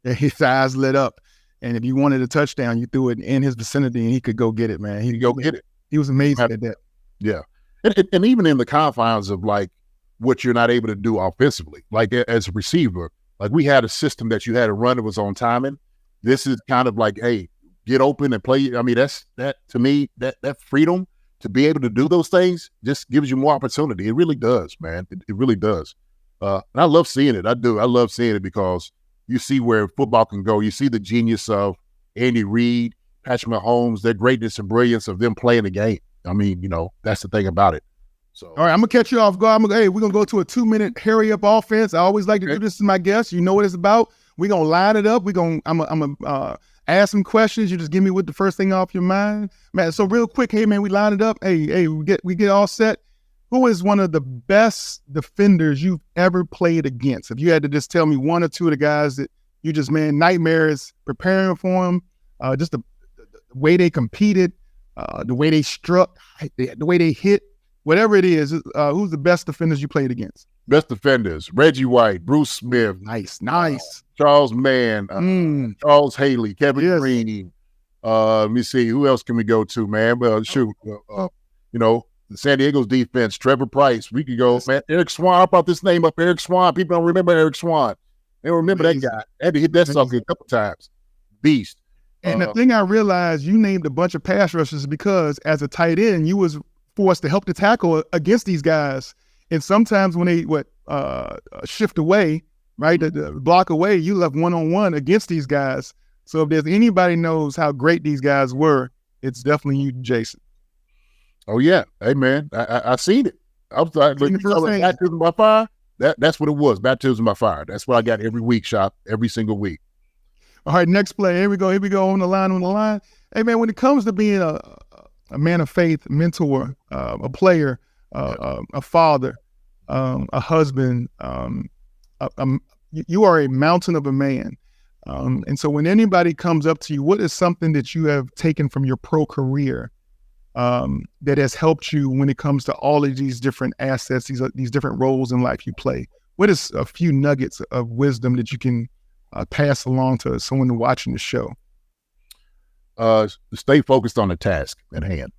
his eyes lit up. And if you wanted a touchdown, you threw it in his vicinity and he could go get it, man. He could go get it. He was amazing at that. Yeah. And even in the confines of like what you're not able to do offensively, like as a receiver, like we had a system that you had to run that was on timing. This is kind of like, hey, get open and play. I mean, that to me, that freedom to be able to do those things just gives you more opportunity. It really does, man. It really does. And I love seeing it. I do. I love seeing it because you see where football can go. You see the genius of Andy Reid, Patrick Mahomes, their greatness and brilliance of them playing the game. I mean, that's the thing about it. So, all right, I'm gonna catch you off guard. We're gonna go to a 2-minute hurry up offense. I always like to do this to my guests. You know what it's about. We're gonna line it up. I'm gonna ask some questions. You just give me what the first thing off your mind, man. So real quick, hey man, we line it up. Hey, we get all set. Who is one of the best defenders you've ever played against? If you had to just tell me one or two of the guys that you just, man, nightmares preparing for them, just the way they competed, the way they struck, the way they hit, whatever it is, who's the best defenders you played against? Best defenders: Reggie White, Bruce Smith, nice, Charles Mann, Charles Haley, Kevin Green. Let me see, who else can we go to, man? Well, shoot, the San Diego's defense, Trevor Price. We could go, man. Eric Swan. I brought this name up, Eric Swan. People don't remember Eric Swan. They don't remember that guy. I had to hit that sucker a couple times. Beast. And the thing I realized, you named a bunch of pass rushers because as a tight end, you was forced to help the tackle against these guys. And sometimes when they shift away, right, the block away, you left one-on-one against these guys. So if there's anybody knows how great these guys were, it's definitely you, Jason. Oh yeah, hey man, I seen it. I was like, baptism by fire. That's what it was, baptism by fire. That's what I got every week, Shop, every single week. All right, next play. Here we go on the line. Hey man, when it comes to being a man of faith, mentor, a player, a father, a husband, you are a mountain of a man. And so when anybody comes up to you, what is something that you have taken from your pro career that has helped you when it comes to all of these different assets, these different roles in life you play? What is a few nuggets of wisdom that you can pass along to someone watching the show? Stay focused on the task at hand.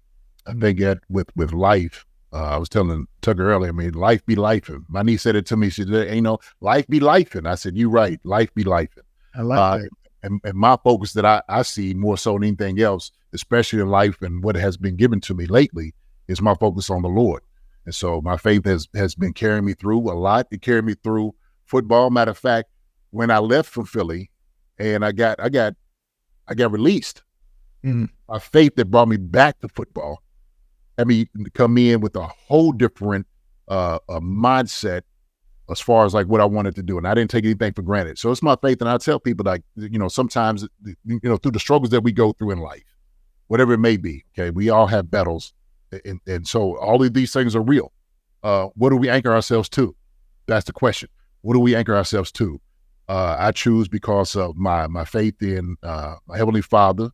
I think that with life, I was telling Tucker earlier, I mean, life be lifing. My niece said it to me. She said, ain't no life be lifing. I said, you right. Life be lifing. I like that. And my focus that I see more so than anything else, especially in life and what has been given to me lately, is my focus on the Lord. And so my faith has been carrying me through a lot. It carried me through football. Matter of fact, when I left from Philly and I got released, my faith that brought me back to football, I mean, come in with a whole different mindset as far as like what I wanted to do. And I didn't take anything for granted. So it's my faith. And I tell people, like, sometimes, through the struggles that we go through in life, whatever it may be, okay, we all have battles. And so all of these things are real. What do we anchor ourselves to? That's the question. What do we anchor ourselves to? I choose because of my faith in my Heavenly Father,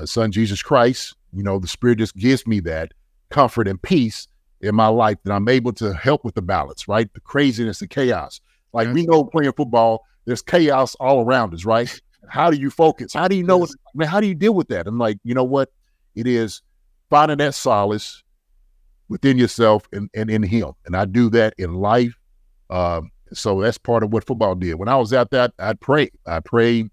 Son, Jesus Christ. The Spirit just gives me that comfort and peace in my life that I'm able to help with the balance, right? The craziness, the chaos. Like we know playing football, there's chaos all around us, right? How do you focus? How do you know? How do you deal with that? I'm like, you know what? It is finding that solace within yourself and in Him. And I do that in life. So that's part of what football did. When I was out there, I'd pray. I pray,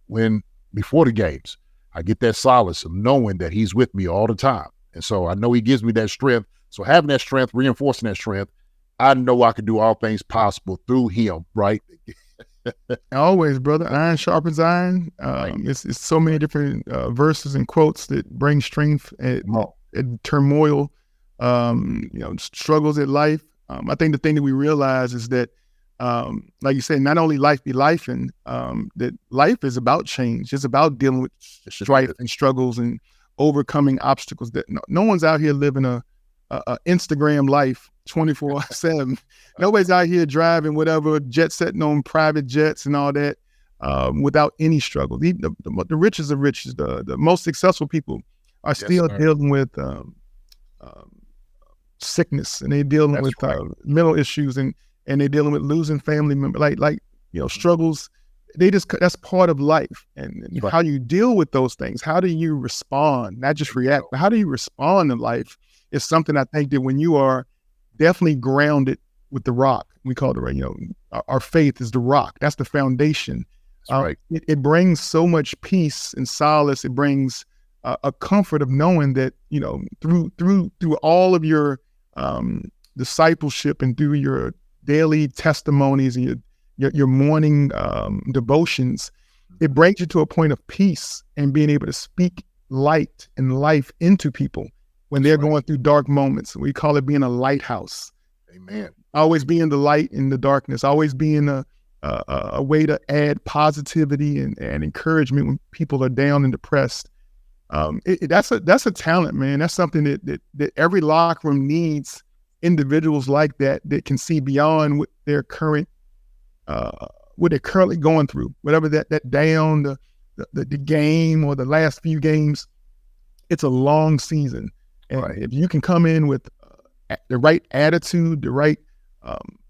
when before the games, I get that solace of knowing that He's with me all the time. And so I know He gives me that strength. So having that strength, reinforcing that strength, I know I can do all things possible through Him, right? Always, brother. Iron sharpens iron. It's so many different verses and quotes that bring strength and turmoil, struggles at life. I think the thing that we realize is that, like you said, not only life be lifing, that life is about change. It's about dealing with strife and struggles and overcoming obstacles. That no one's out here living a Instagram life 24/7. Nobody's out here driving whatever, jet setting on private jets and all that without any struggle. The richest of riches, the most successful people are still dealing with sickness, and they're dealing with mental issues, and they're dealing with losing family members, like struggles. That's part of life, and how you deal with those things. How do you respond? Not just react, but how do you respond to life is something I think that when you are definitely grounded with the rock, we call it, our faith is the rock. That's the foundation. It brings so much peace and solace. It brings a comfort of knowing that, through all of your discipleship and through your daily testimonies and your morning devotions, it brings you to a point of peace and being able to speak light and life into people when they're going through dark moments. We call it being a lighthouse. Amen. Always being the light in the darkness, always being a way to add positivity and encouragement when people are down and depressed. That's a talent, man. That's something that every locker room needs individuals like that can see beyond what they're currently going through, whatever that down, the game or the last few games. It's a long season. And if you can come in with the right attitude, the right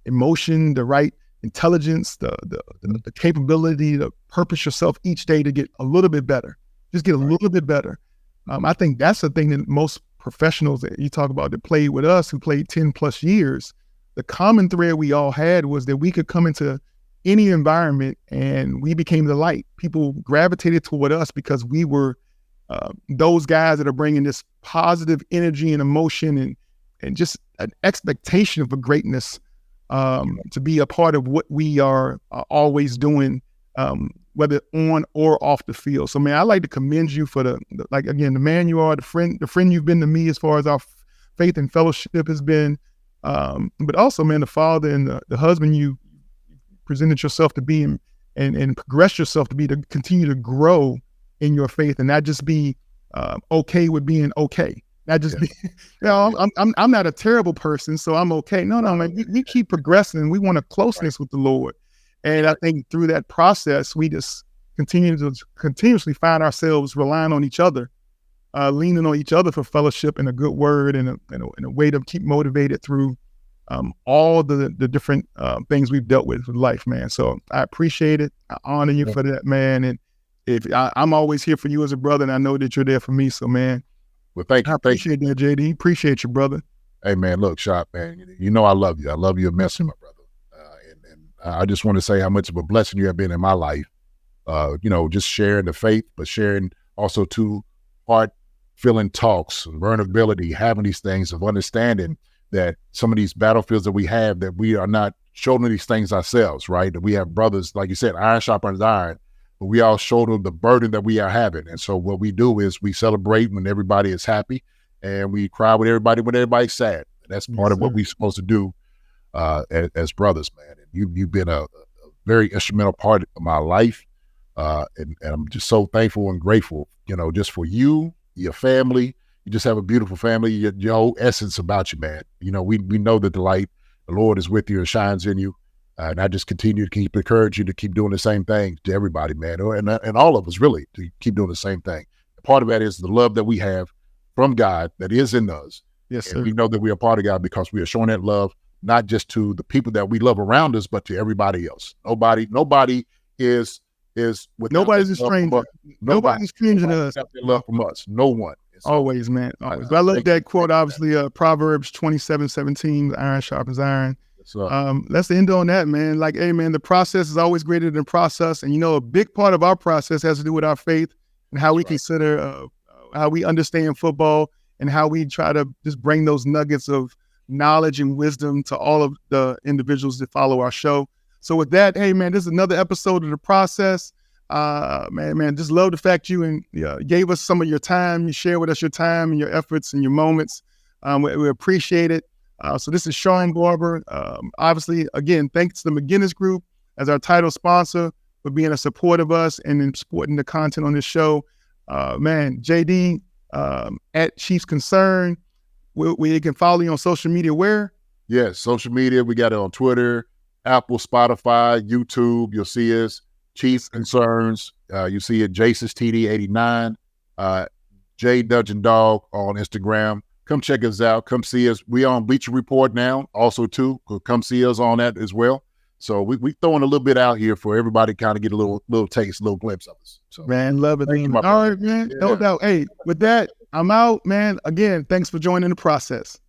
emotion, the right intelligence, the capability to purpose yourself each day to get a little bit better, just get a little bit better. I think that's the thing that most professionals that you talk about that played with us, who played 10 plus years, the common thread we all had was that we could come into any environment and we became the light. People gravitated toward us because we were those guys that are bringing this positive energy and emotion and just an expectation of a greatness to be a part of what we are always doing, whether on or off the field. So, man, I like to commend you for the man you are, the friend you've been to me as far as our faith and fellowship has been, but also, man, the father and the husband you presented yourself to be and progress yourself to be, to continue to grow in your faith and not just be okay with being okay. Not just be, I'm not a terrible person, so I'm okay. No, man, we keep progressing. We want a closeness with the Lord. And I think through that process, we just continuously find ourselves relying on each other, leaning on each other for fellowship and a good word and a way to keep motivated through all the different things we've dealt with life, man. So I appreciate it. I honor you for that, man. And I'm always here for you as a brother, and I know that you're there for me. So, man, well, thank you. I appreciate that, JD. Appreciate you, brother. Hey, man, look, Shop, man, you know I love you. I love you immensely, my brother. And I just want to say how much of a blessing you have been in my life. Just sharing the faith, but sharing also too heart-filling talks, vulnerability, having these things of understanding that some of these battlefields that we have, that we are not shouldering these things ourselves, right? That we have brothers, like you said, iron sharpens iron, but we all shoulder the burden that we are having. And so what we do is we celebrate when everybody is happy, and we cry with everybody when everybody's sad. And that's part of what we're supposed to do as brothers, man. And you've been a very instrumental part of my life. And I'm just so thankful and grateful, just for you, your family. You just have a beautiful family, your whole essence about you, man. We know that the light, the Lord is with you and shines in you. And I just continue to keep encouraging you to keep doing the same thing to everybody, man. And all of us really to keep doing the same thing. Part of that is the love that we have from God that is in us. Yes, sir. And we know that we are part of God because we are showing that love, not just to the people that we love around us, but to everybody else. Nobody is nobody's a stranger. Nobody's a stranger to us. Their love from us. No one. So, always, man. Always. But I love that quote, obviously, Proverbs 27:17, iron sharpens iron. Let's end on that, man. Like, hey, man, the process is always greater than the process. And, a big part of our process has to do with our faith and how we consider, how we understand football and how we try to just bring those nuggets of knowledge and wisdom to all of the individuals that follow our show. So with that, hey, man, this is another episode of The Process. Man, just love the fact you gave us some of your time. You shared with us your time and your efforts and your moments. We appreciate it. So this is Sean Barber. Obviously, again, thanks to the McGinnis Group as our title sponsor for being a support of us and in supporting the content on this show. Man, JD, at Chiefs Concern, we can follow you on social media where? Yes, social media. We got it on Twitter, Apple, Spotify, YouTube. You'll see us. Chiefs Concerns. You see it, Jace's TD89, J Dudgeon Dog on Instagram. Come check us out. Come see us. We on Bleacher Report now, also too. Come see us on that as well. So we throwing a little bit out here for everybody to kind of get a little taste, a little glimpse of us. So, man, love it. All right, man. Yeah. No doubt. Hey, with that, I'm out, man. Again, thanks for joining The Process.